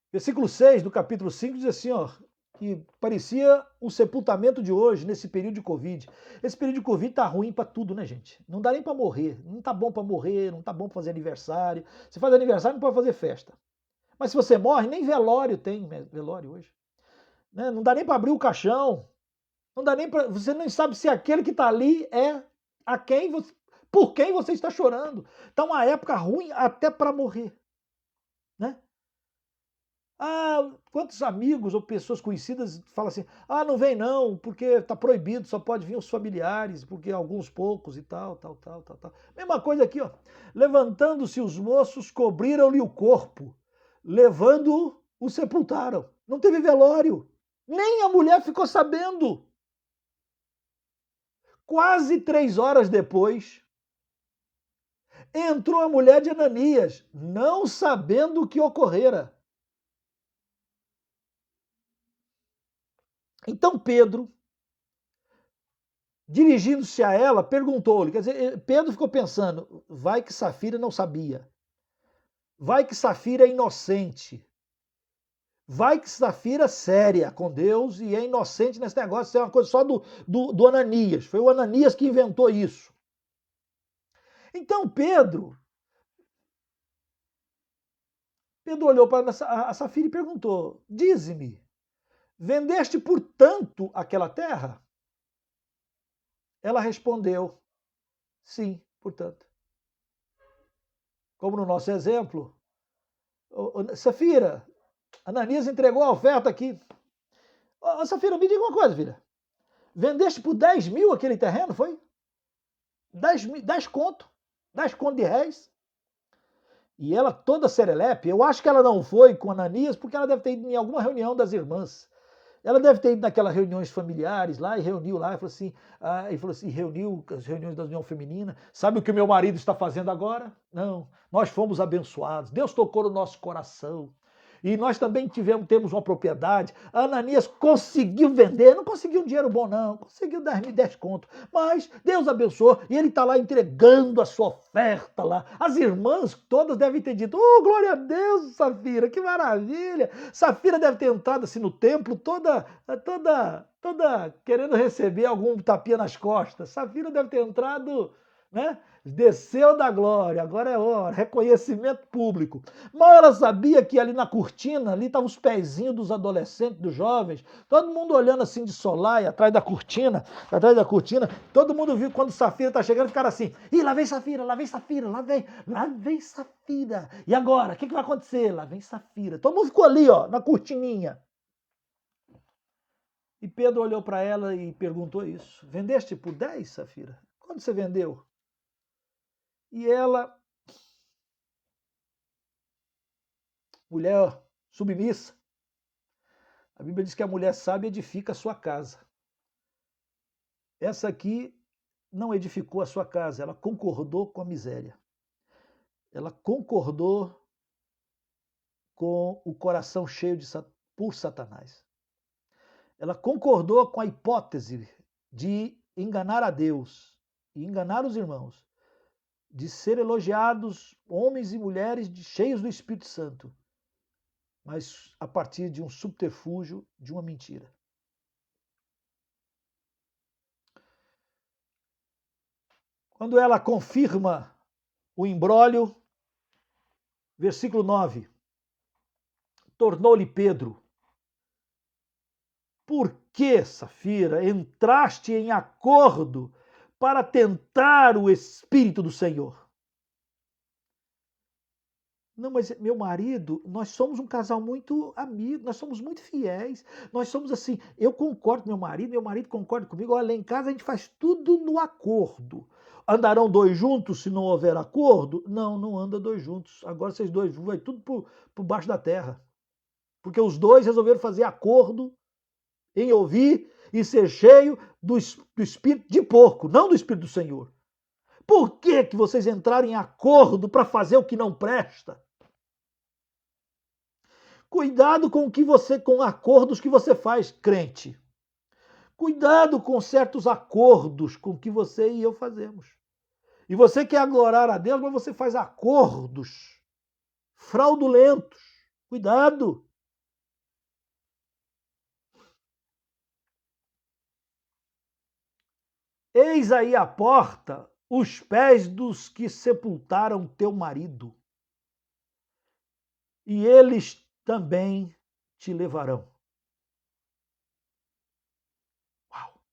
Versículo 6 do capítulo 5 diz assim, ó, que parecia o sepultamento de hoje, nesse período de Covid. Esse período de Covid tá ruim para tudo, né, gente? Não dá nem para morrer. Não tá bom para morrer, não tá bom para fazer aniversário. Se faz aniversário, não pode fazer festa. Mas se você morre, nem velório tem, velório hoje. Né? Não dá nem para abrir o caixão. Não dá nem para. Você não sabe se aquele que está ali é a quem você, por quem você está chorando. Tá uma época ruim até para morrer. Né? Ah, quantos amigos ou pessoas conhecidas falam assim: ah, não vem não, porque está proibido, só pode vir os familiares, porque alguns poucos e tal, tal, tal, tal, tal. Mesma coisa aqui, ó. Levantando-se os moços, cobriram-lhe o corpo, levando-o, o sepultaram. Não teve velório. Nem a mulher ficou sabendo. Quase 3 horas depois, entrou a mulher de Ananias, não sabendo o que ocorrera. Então Pedro, dirigindo-se a ela, perguntou-lhe, quer dizer, Pedro ficou pensando, vai que Safira não sabia, vai que Safira é inocente, vai que Safira é séria com Deus e é inocente nesse negócio, isso é uma coisa só do Ananias, foi o Ananias que inventou isso. Então Pedro olhou para a Safira e perguntou, dize-me, vendeste por tanto aquela terra? Ela respondeu, sim, portanto. Como no nosso exemplo, Safira, Ananias entregou a oferta aqui. Safira, me diga uma coisa, filha. Vendeste por 10 mil aquele terreno, foi? 10 conto. 10 conto de réis. E ela toda serelepe, eu acho que ela não foi com Ananias porque ela deve ter ido em alguma reunião das irmãs. Ela deve ter ido naquelas reuniões familiares lá e reuniu lá, e falou assim, reuniu as reuniões da União Feminina. Sabe o que o meu marido está fazendo agora? Não, nós fomos abençoados. Deus tocou no nosso coração. E nós também temos uma propriedade. A Ananias conseguiu vender, não conseguiu um dinheiro bom, não, conseguiu 10 conto. Mas Deus abençoou e ele está lá entregando a sua oferta lá. As irmãs todas devem ter dito: oh, glória a Deus, Safira, que maravilha! Safira deve ter entrado assim no templo toda querendo receber algum tapinha nas costas. Safira deve ter entrado, né? Desceu da glória, agora é hora, reconhecimento público. Mal ela sabia que ali na cortina, ali estavam os pezinhos dos adolescentes, dos jovens, todo mundo olhando assim de solar, atrás da cortina, todo mundo viu quando Safira está chegando, ficaram assim, ih, lá vem Safira, lá vem Safira, lá vem Safira. E agora, o que vai acontecer? Lá vem Safira. Todo mundo ficou ali, ó, na cortininha. E Pedro olhou para ela e perguntou isso, vendeste por 10, Safira? Quando você vendeu? E ela, mulher submissa, a Bíblia diz que a mulher sábia edifica a sua casa. Essa aqui não edificou a sua casa, ela concordou com a miséria. Ela concordou com o coração cheio por Satanás. Ela concordou com a hipótese de enganar a Deus e enganar os irmãos de ser elogiados, homens e mulheres cheios do Espírito Santo, mas a partir de um subterfúgio, de uma mentira. Quando ela confirma o imbróglio, versículo 9, tornou-lhe Pedro: por que, Safira, entraste em acordo para tentar o Espírito do Senhor? Não, mas meu marido, nós somos um casal muito amigo, nós somos muito fiéis, nós somos assim, eu concordo com meu marido concorda comigo, olha, lá em casa a gente faz tudo no acordo. Andarão dois juntos se não houver acordo? Não, não anda dois juntos. Agora vocês dois vai tudo por baixo da terra. Porque os dois resolveram fazer acordo em ouvir e ser cheio do espírito de porco, não do Espírito do Senhor. Por que vocês entraram em acordo para fazer o que não presta? Cuidado com acordos que você faz, crente. Cuidado com certos acordos com que você e eu fazemos. E você quer aglorar a Deus, mas você faz acordos fraudulentos. Cuidado. Eis aí a porta os pés dos que sepultaram teu marido, e eles também te levarão. Uau!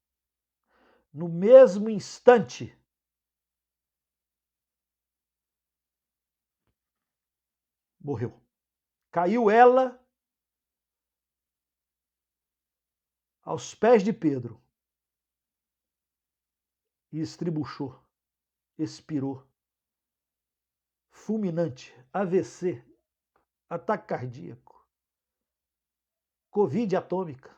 No mesmo instante, morreu. Caiu ela aos pés de Pedro e estribuchou, expirou. Fulminante, AVC, ataque cardíaco, Covid atômica.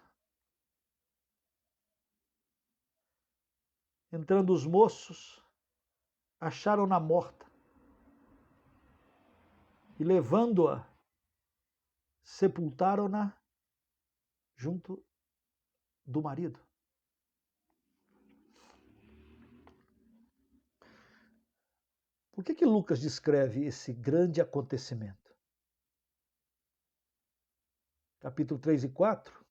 Entrando os moços, acharam-na morta e, levando-a, sepultaram-na junto do marido. Por que Lucas descreve esse grande acontecimento? Capítulo 3 e 4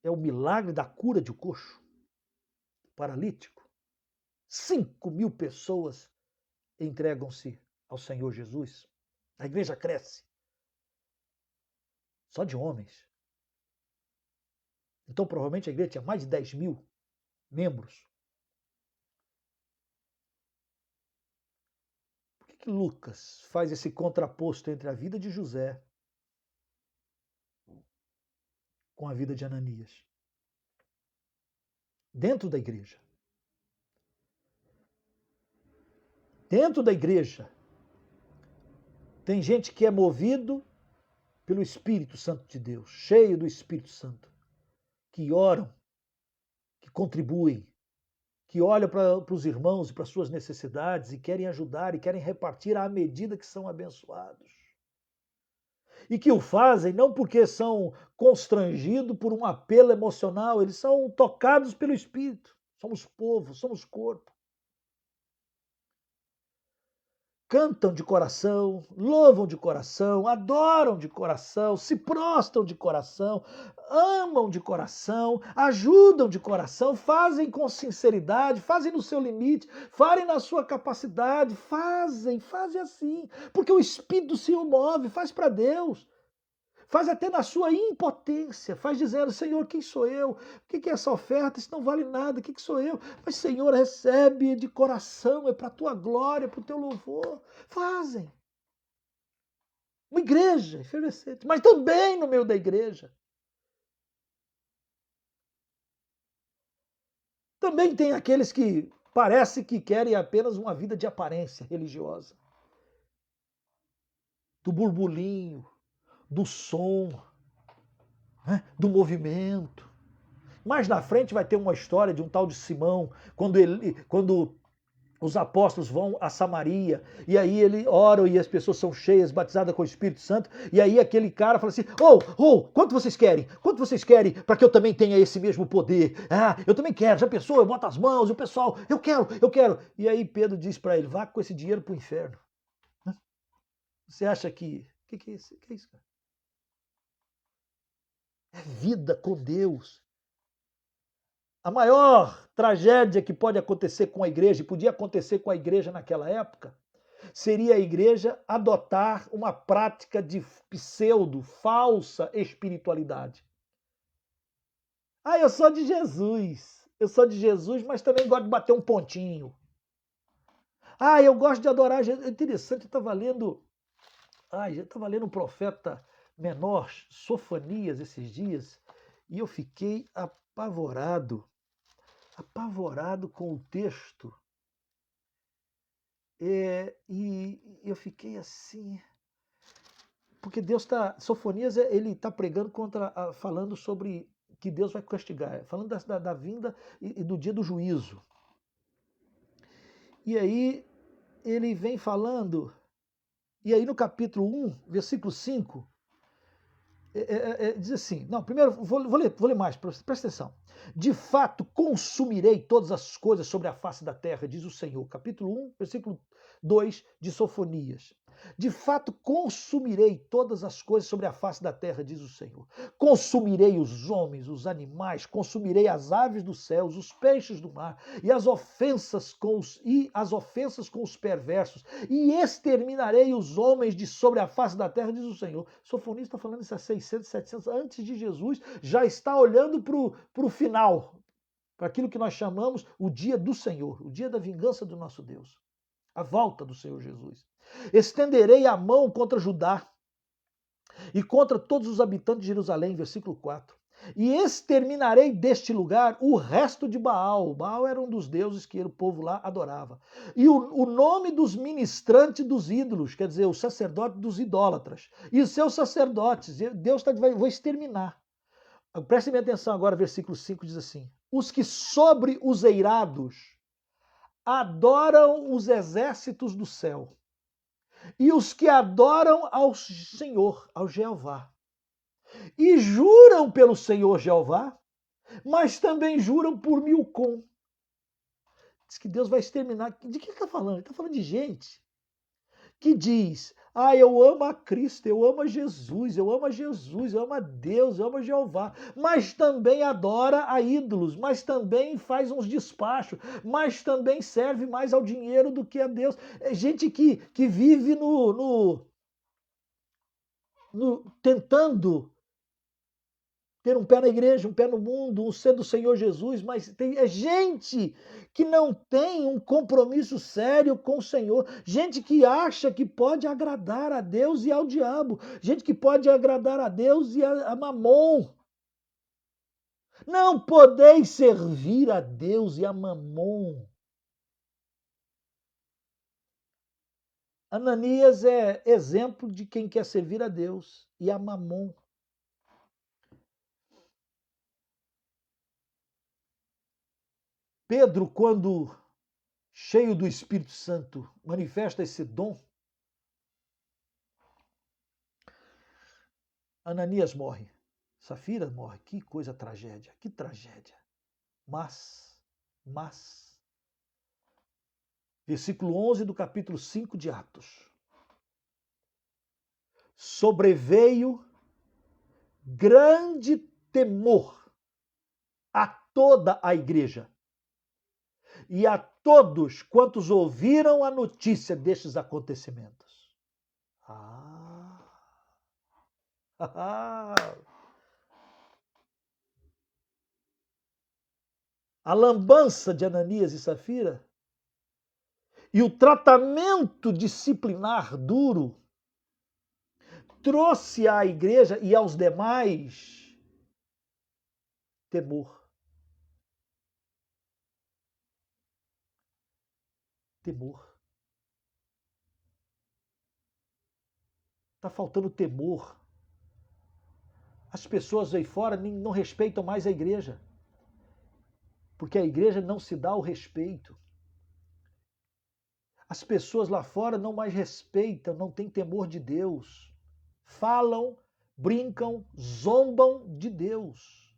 é o milagre da cura de um coxo, paralítico. 5.000 pessoas entregam-se ao Senhor Jesus. A igreja cresce. Só de homens. Então, provavelmente, a igreja tinha mais de 10.000 membros. Por que Lucas faz esse contraposto entre a vida de José com a vida de Ananias? Dentro da igreja. Dentro da igreja, tem gente que é movido pelo Espírito Santo de Deus, cheio do Espírito Santo, que oram, que contribuem, que olham para os irmãos e para as suas necessidades e querem ajudar e querem repartir à medida que são abençoados. E que o fazem não porque são constrangidos por um apelo emocional, eles são tocados pelo Espírito. Somos povo, somos corpo. Cantam de coração, louvam de coração, adoram de coração, se prostram de coração, amam de coração, ajudam de coração, fazem com sinceridade, fazem no seu limite, fazem na sua capacidade, fazem assim, porque o Espírito do Senhor move, faz para Deus. Faz até na sua impotência, faz dizendo, Senhor, quem sou eu? O que é essa oferta? Isso não vale nada, o que sou eu? Mas, Senhor, recebe de coração, é para a tua glória, para o teu louvor. Fazem. Uma igreja efervescente, mas também no meio da igreja. Também tem aqueles que parece que querem apenas uma vida de aparência religiosa. Do burburinho, do som, né, do movimento. Mais na frente vai ter uma história de um tal de Simão, quando os apóstolos vão a Samaria, e aí ele ora e as pessoas são cheias, batizadas com o Espírito Santo, e aí aquele cara fala assim, quanto vocês querem? Quanto vocês querem para que eu também tenha esse mesmo poder? Ah, eu também quero, já pensou? Eu boto as mãos, e o pessoal, eu quero. E aí Pedro diz para ele, vá com esse dinheiro para o inferno. Você acha que é isso? Que é isso, cara? É vida com Deus. A maior tragédia que pode acontecer com a igreja, e podia acontecer com a igreja naquela época, seria a igreja adotar uma prática de falsa espiritualidade. Ah, eu sou de Jesus, mas também gosto de bater um pontinho. Ah, eu gosto de adorar Jesus. É interessante, eu estava lendo um profeta menor, Sofonias, esses dias, e eu fiquei apavorado com o texto. E eu fiquei assim, porque Deus está, Sofonias, ele está pregando falando sobre que Deus vai castigar, falando da vinda e do dia do juízo. E aí ele vem falando, e aí no capítulo 1, versículo 5, diz assim, não, primeiro vou ler mais, presta atenção. De fato, consumirei todas as coisas sobre a face da terra, diz o Senhor. Capítulo 1, versículo 2 de Sofonias. De fato, consumirei todas as coisas sobre a face da terra, diz o Senhor. Consumirei os homens, os animais, consumirei as aves dos céus, os peixes do mar, e as ofensas com os perversos, e exterminarei os homens de sobre a face da terra, diz o Senhor. Sofonias está falando isso há 600, 700 antes de Jesus, já está olhando para o final, para aquilo que nós chamamos o dia do Senhor, o dia da vingança do nosso Deus, a volta do Senhor Jesus. Estenderei a mão contra Judá e contra todos os habitantes de Jerusalém, versículo 4. E exterminarei deste lugar o resto de Baal. Baal era um dos deuses que o povo lá adorava. E o nome dos ministrantes dos ídolos, quer dizer, o sacerdote dos idólatras. E os seus sacerdotes. Deus vou exterminar. Prestem atenção agora, versículo 5 diz assim: os que sobre os eirados adoram os exércitos do céu, e os que adoram ao Senhor, ao Jeová, e juram pelo Senhor Jeová, mas também juram por Milcom. Diz que Deus vai exterminar. De que ele está falando? Ele está falando de gente que diz, eu amo a Cristo, eu amo a Jesus, eu amo a Deus, eu amo a Jeová, mas também adora a ídolos, mas também faz uns despachos, mas também serve mais ao dinheiro do que a Deus. É gente que vive tentando ter um pé na igreja, um pé no mundo, um ser do Senhor Jesus, mas é gente que não tem um compromisso sério com o Senhor, gente que acha que pode agradar a Deus e ao diabo, gente que pode agradar a Deus e a Mamon. Não podeis servir a Deus e a Mamon. Ananias é exemplo de quem quer servir a Deus e a Mamon. Pedro, quando cheio do Espírito Santo, manifesta esse dom, Ananias morre, Safira morre. Que coisa tragédia, que tragédia. Mas, versículo 11 do capítulo 5 de Atos. Sobreveio grande temor a toda a igreja e a todos quantos ouviram a notícia destes acontecimentos. A lambança de Ananias e Safira e o tratamento disciplinar duro trouxe à igreja e aos demais temor. Temor. Está faltando temor. As pessoas aí fora não respeitam mais a igreja. Porque a igreja não se dá o respeito. As pessoas lá fora não mais respeitam, não têm temor de Deus. Falam, brincam, zombam de Deus,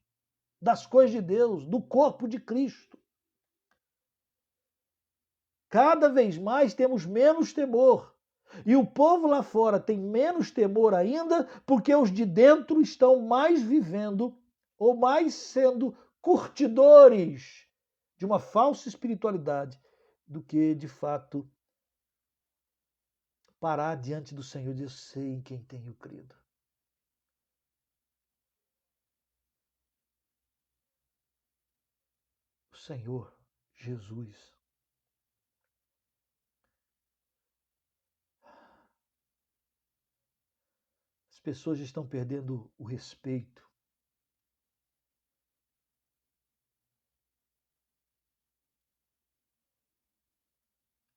das coisas de Deus, do corpo de Cristo. Cada vez mais temos menos temor. E o povo lá fora tem menos temor ainda porque os de dentro estão mais vivendo ou mais sendo curtidores de uma falsa espiritualidade do que, de fato, parar diante do Senhor e dizer: eu sei em quem tenho crido. O Senhor Jesus. As pessoas estão perdendo o respeito.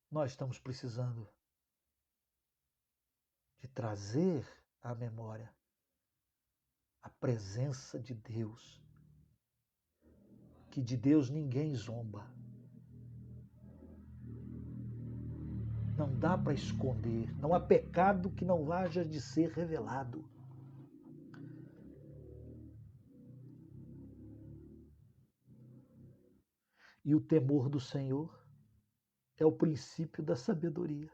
Nós estamos precisando de trazer à memória a presença de Deus, que de Deus ninguém zomba. Não dá para esconder, não há pecado que não haja de ser revelado. E o temor do Senhor é o princípio da sabedoria.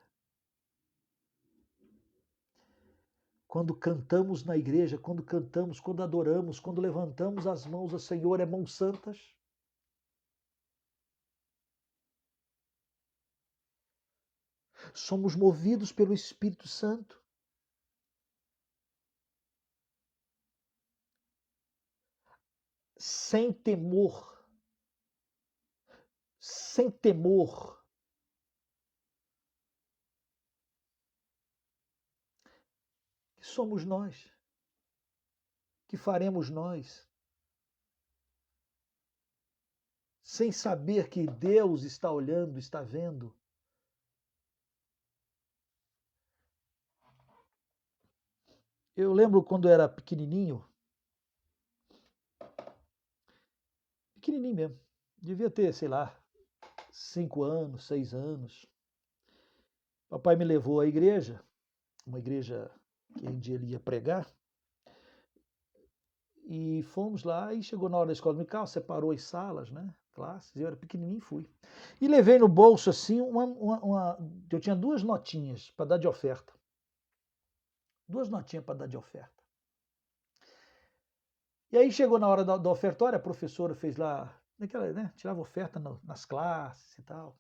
Quando cantamos na igreja, quando cantamos, quando adoramos, quando levantamos as mãos ao Senhor, é mãos santas. Somos movidos pelo Espírito Santo. Sem temor. Sem temor. Que somos nós? Que faremos nós? Sem saber que Deus está olhando, está vendo. Eu lembro quando eu era pequenininho mesmo, devia ter, sei lá, 5 anos, 6 anos. Papai me levou à igreja, uma igreja que um dia ele ia pregar, e fomos lá e chegou na hora da escola dominical, separou as salas, né? Classes, eu era pequenininho e fui. E levei no bolso assim eu tinha 2 notinhas para dar de oferta. 2 notinhas para dar de oferta. E aí chegou na hora da ofertória, a professora fez lá, tirava oferta nas classes e tal.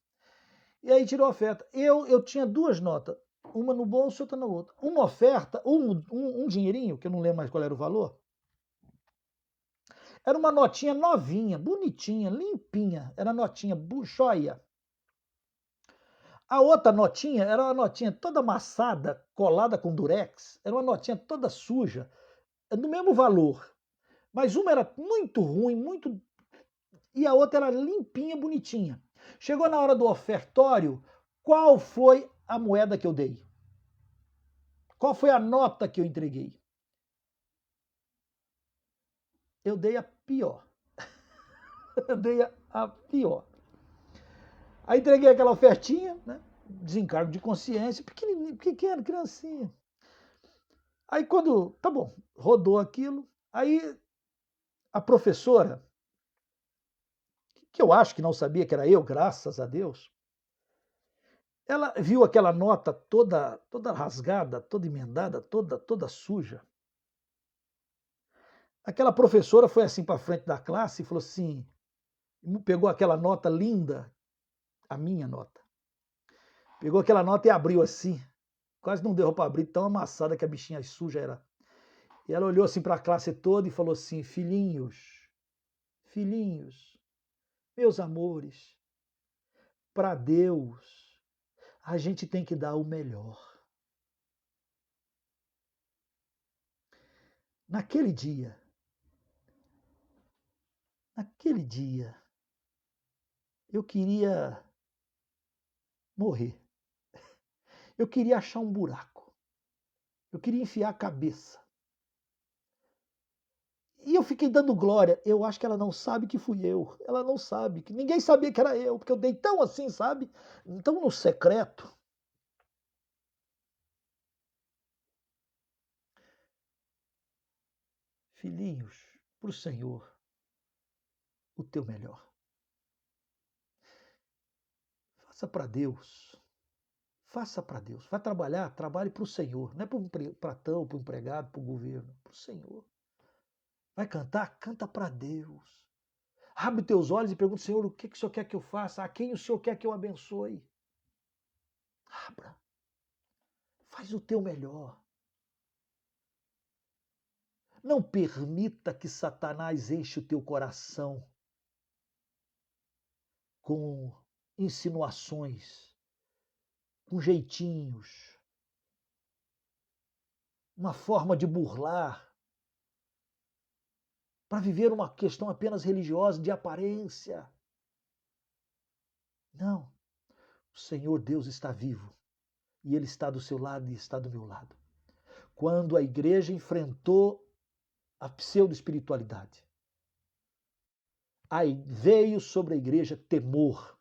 E aí tirou a oferta. Eu tinha 2 notas, uma no bolso e outra na outra. Uma oferta, um dinheirinho, que eu não lembro mais qual era o valor, era uma notinha novinha, bonitinha, limpinha. Era notinha joia. A outra notinha era uma notinha toda amassada, colada com durex. Era uma notinha toda suja, do mesmo valor. Mas uma era muito ruim, muito... e a outra era limpinha, bonitinha. Chegou na hora do ofertório, qual foi a moeda que eu dei? Qual foi a nota que eu entreguei? Eu dei a pior. Eu dei a pior. Aí entreguei aquela ofertinha, né? Desencargo de consciência, pequeno, criancinha. Aí quando, tá bom, rodou aquilo, aí a professora, que eu acho que não sabia que era eu, graças a Deus, ela viu aquela nota toda rasgada, toda emendada, toda suja. Aquela professora foi assim para frente da classe e falou assim, pegou aquela nota linda, a minha nota, pegou aquela nota e abriu assim, quase não deu para abrir, tão amassada que a bichinha suja era. E ela olhou assim para a classe toda e falou assim, filhinhos, meus amores, para Deus a gente tem que dar o melhor. Naquele dia, eu queria morrer. Eu queria achar um buraco. Eu queria enfiar a cabeça. E eu fiquei dando glória. Eu acho que ela não sabe que fui eu. Ela não sabe, que ninguém sabia que era eu, porque eu dei tão assim, sabe? Então, no secreto. Filhinhos, para o Senhor, o teu melhor. Faça para Deus. Faça para Deus. Vai trabalhar? Trabalhe para o Senhor. Não é para o patrão, para o empregado, para o governo. Para o Senhor. Vai cantar? Canta para Deus. Abre teus olhos e pergunta, Senhor, o que o Senhor quer que eu faça? A quem o Senhor quer que eu abençoe? Abra. Faz o teu melhor. Não permita que Satanás enche o teu coração com insinuações, com jeitinhos, uma forma de burlar, para viver uma questão apenas religiosa, de aparência. Não. O Senhor Deus está vivo e Ele está do seu lado e está do meu lado. Quando a igreja enfrentou a pseudo-espiritualidade, aí veio sobre a igreja temor.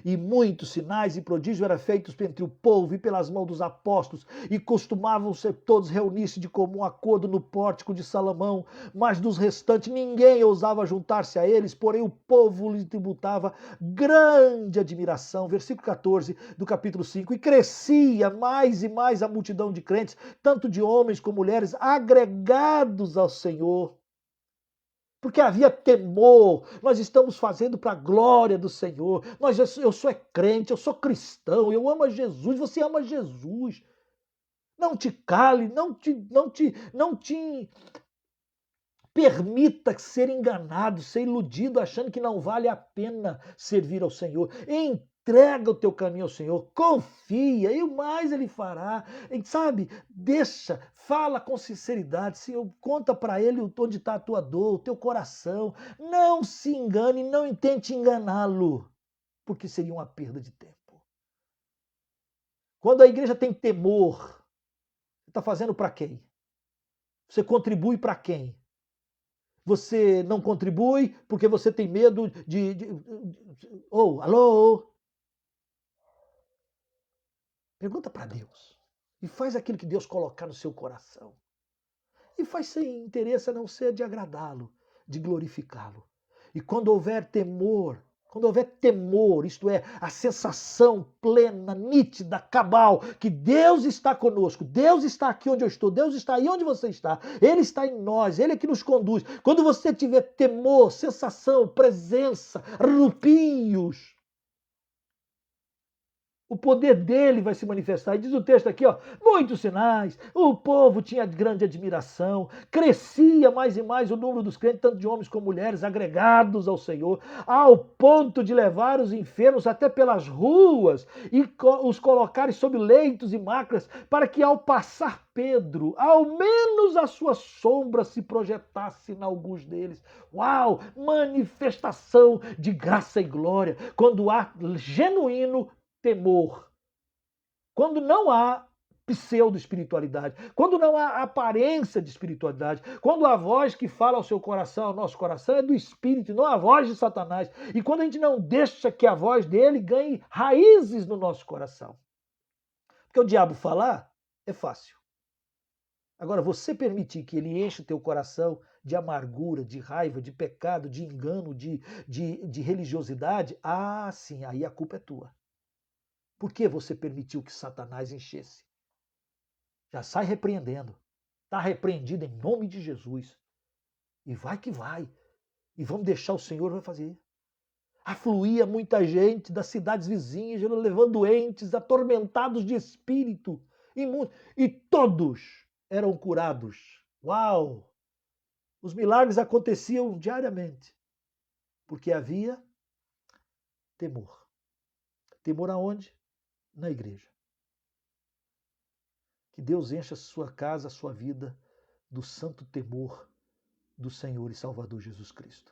E muitos sinais e prodígios eram feitos entre o povo e pelas mãos dos apóstolos, e costumavam ser todos reunir-se de comum acordo no pórtico de Salomão, mas dos restantes ninguém ousava juntar-se a eles, porém o povo lhe tributava grande admiração. Versículo 14 do capítulo 5. E crescia mais e mais a multidão de crentes, tanto de homens como mulheres, agregados ao Senhor. Porque havia temor, nós estamos fazendo para a glória do Senhor. Eu sou crente, eu sou cristão, eu amo a Jesus, você ama Jesus. Não te cale, não te permita ser enganado, ser iludido, achando que não vale a pena servir ao Senhor. Entrega o teu caminho ao Senhor, confia, e o mais Ele fará. Sabe, deixa, fala com sinceridade, Senhor, conta para Ele onde está a tua dor, o teu coração. Não se engane, não tente enganá-lo, porque seria uma perda de tempo. Quando a igreja tem temor, você está fazendo para quem? Você contribui para quem? Você não contribui porque você tem medo alô? Pergunta para Deus. E faz aquilo que Deus colocar no seu coração. E faz sem interesse a não ser de agradá-lo, de glorificá-lo. E quando houver temor, isto é, a sensação plena, nítida, cabal, que Deus está conosco, Deus está aqui onde eu estou, Deus está aí onde você está, Ele está em nós, Ele é que nos conduz. Quando você tiver temor, sensação, presença, arrupios, o poder dele vai se manifestar. E diz o texto aqui, muitos sinais. O povo tinha grande admiração. Crescia mais e mais o número dos crentes, tanto de homens como mulheres, agregados ao Senhor, ao ponto de levar os enfermos até pelas ruas e os colocarem sob leitos e macas, para que ao passar Pedro, ao menos a sua sombra se projetasse em alguns deles. Uau! Manifestação de graça e glória. Quando há genuíno temor. Quando não há pseudo-espiritualidade, quando não há aparência de espiritualidade, quando a voz que fala ao seu coração, ao nosso coração, é do Espírito, não a voz de Satanás. E quando a gente não deixa que a voz dele ganhe raízes no nosso coração. Porque o diabo falar é fácil. Agora, você permitir que ele enche o teu coração de amargura, de raiva, de pecado, de engano, de religiosidade, sim, aí a culpa é tua. Por que você permitiu que Satanás enchesse? Já sai repreendendo. Está repreendido em nome de Jesus. E vai que vai. E vamos deixar o Senhor vai fazer. Afluía muita gente das cidades vizinhas, levando doentes, atormentados de espírito. E todos eram curados. Uau! Os milagres aconteciam diariamente. Porque havia temor. Temor aonde? Na igreja. Que Deus encha a sua casa, a sua vida, do santo temor do Senhor e Salvador Jesus Cristo.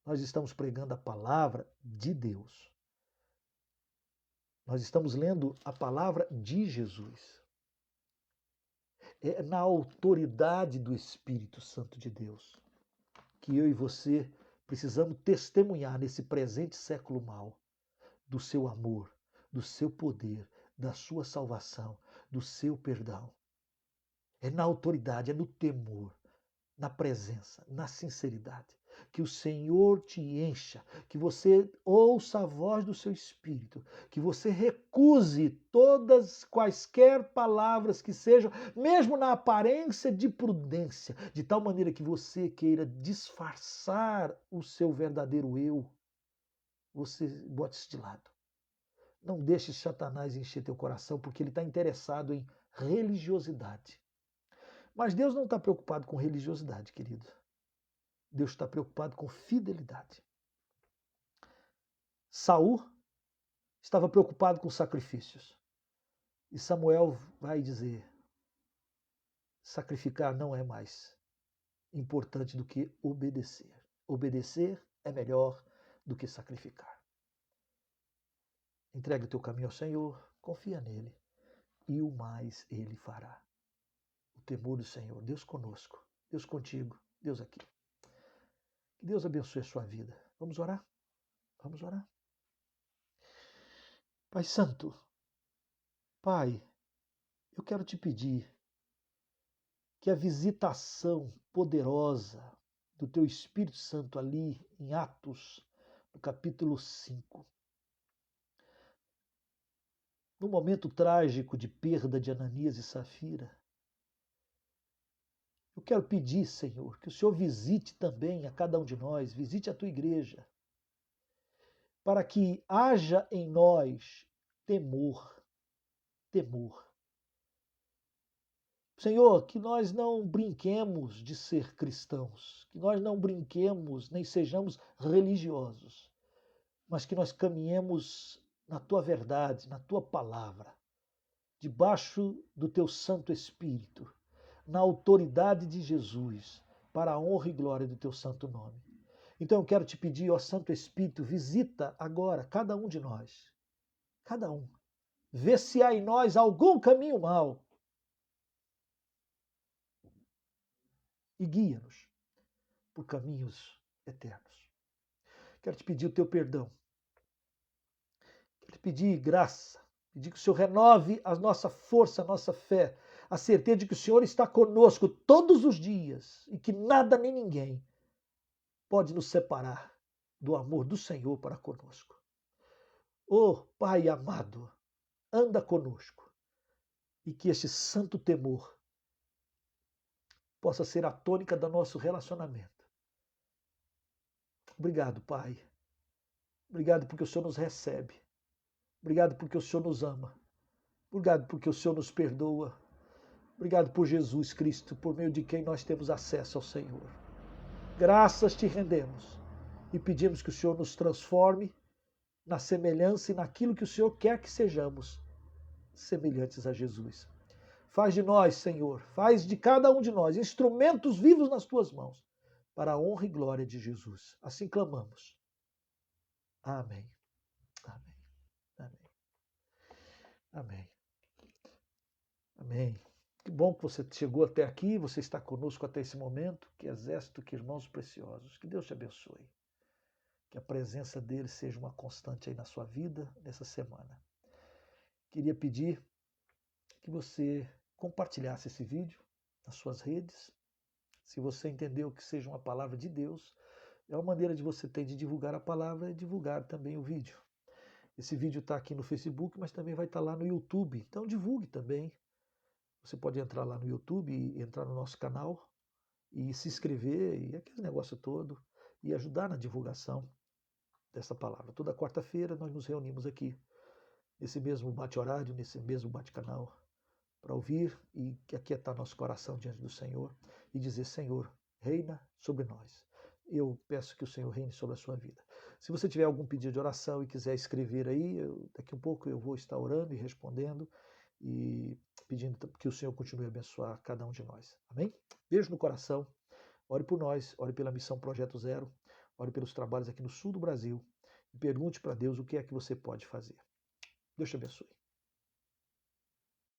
Nós estamos pregando a palavra de Deus. Nós estamos lendo a palavra de Jesus. É na autoridade do Espírito Santo de Deus que eu e você precisamos testemunhar nesse presente século mal do seu amor, do seu poder, da sua salvação, do seu perdão. É na autoridade, é no temor, na presença, na sinceridade. Que o Senhor te encha, que você ouça a voz do seu Espírito, que você recuse todas quaisquer palavras que sejam, mesmo na aparência de prudência, de tal maneira que você queira disfarçar o seu verdadeiro eu, você bote isso de lado. Não deixe Satanás encher teu coração, porque ele está interessado em religiosidade. Mas Deus não está preocupado com religiosidade, querido. Deus está preocupado com fidelidade. Saul estava preocupado com sacrifícios. E Samuel vai dizer: sacrificar não é mais importante do que obedecer. Obedecer é melhor do que sacrificar. Entregue o teu caminho ao Senhor, confia nele, e o mais ele fará. O temor do Senhor, Deus conosco, Deus contigo, Deus aqui. Que Deus abençoe a sua vida. Vamos orar? Vamos orar. Pai Santo, Pai, eu quero te pedir que a visitação poderosa do teu Espírito Santo ali em Atos, no capítulo 5, no momento trágico de perda de Ananias e Safira, eu quero pedir, Senhor, que o Senhor visite também a cada um de nós, visite a tua igreja, para que haja em nós temor. Senhor, que nós não brinquemos de ser cristãos, que nós não brinquemos nem sejamos religiosos, mas que nós caminhemos na tua verdade, na tua palavra, debaixo do teu Santo Espírito, na autoridade de Jesus, para a honra e glória do teu santo nome. Então eu quero te pedir, ó Santo Espírito, visita agora cada um de nós, cada um. Vê se há em nós algum caminho mau e guia-nos por caminhos eternos. Quero te pedir o teu perdão. Quero te pedir graça, pedir que o Senhor renove a nossa força, a nossa fé, a certeza de que o Senhor está conosco todos os dias e que nada nem ninguém pode nos separar do amor do Senhor para conosco. Oh, Pai amado, anda conosco e que este santo temor possa ser a tônica do nosso relacionamento. Obrigado, Pai. Obrigado porque o Senhor nos recebe. Obrigado porque o Senhor nos ama. Obrigado porque o Senhor nos perdoa. Obrigado por Jesus Cristo, por meio de quem nós temos acesso ao Senhor. Graças te rendemos e pedimos que o Senhor nos transforme na semelhança e naquilo que o Senhor quer que sejamos, semelhantes a Jesus. Faz de nós, Senhor, faz de cada um de nós instrumentos vivos nas tuas mãos, para a honra e glória de Jesus. Assim clamamos. Amém. Amém. Amém. Amém. Amém. Que bom que você chegou até aqui, você está conosco até esse momento. Que exército, que irmãos preciosos. Que Deus te abençoe. Que a presença dele seja uma constante aí na sua vida nessa semana. Queria pedir que você compartilhasse esse vídeo nas suas redes. Se você entendeu que seja uma palavra de Deus, é uma maneira de você ter de divulgar a palavra e divulgar também o vídeo. Esse vídeo está aqui no Facebook, mas também vai estar lá no YouTube. Então divulgue também. Você pode entrar lá no YouTube e entrar no nosso canal e se inscrever e aquele negócio todo e ajudar na divulgação dessa palavra. Toda quarta-feira nós nos reunimos aqui, nesse mesmo bate-horário, nesse mesmo bate-canal, para ouvir e aquietar nosso coração diante do Senhor e dizer: Senhor, reina sobre nós. Eu peço que o Senhor reine sobre a sua vida. Se você tiver algum pedido de oração e quiser escrever aí, daqui a pouco eu vou estar orando e respondendo e pedindo que o Senhor continue a abençoar cada um de nós. Amém? Beijo no coração. Ore por nós, ore pela missão Projeto Zero, ore pelos trabalhos aqui no sul do Brasil e pergunte para Deus o que é que você pode fazer. Deus te abençoe.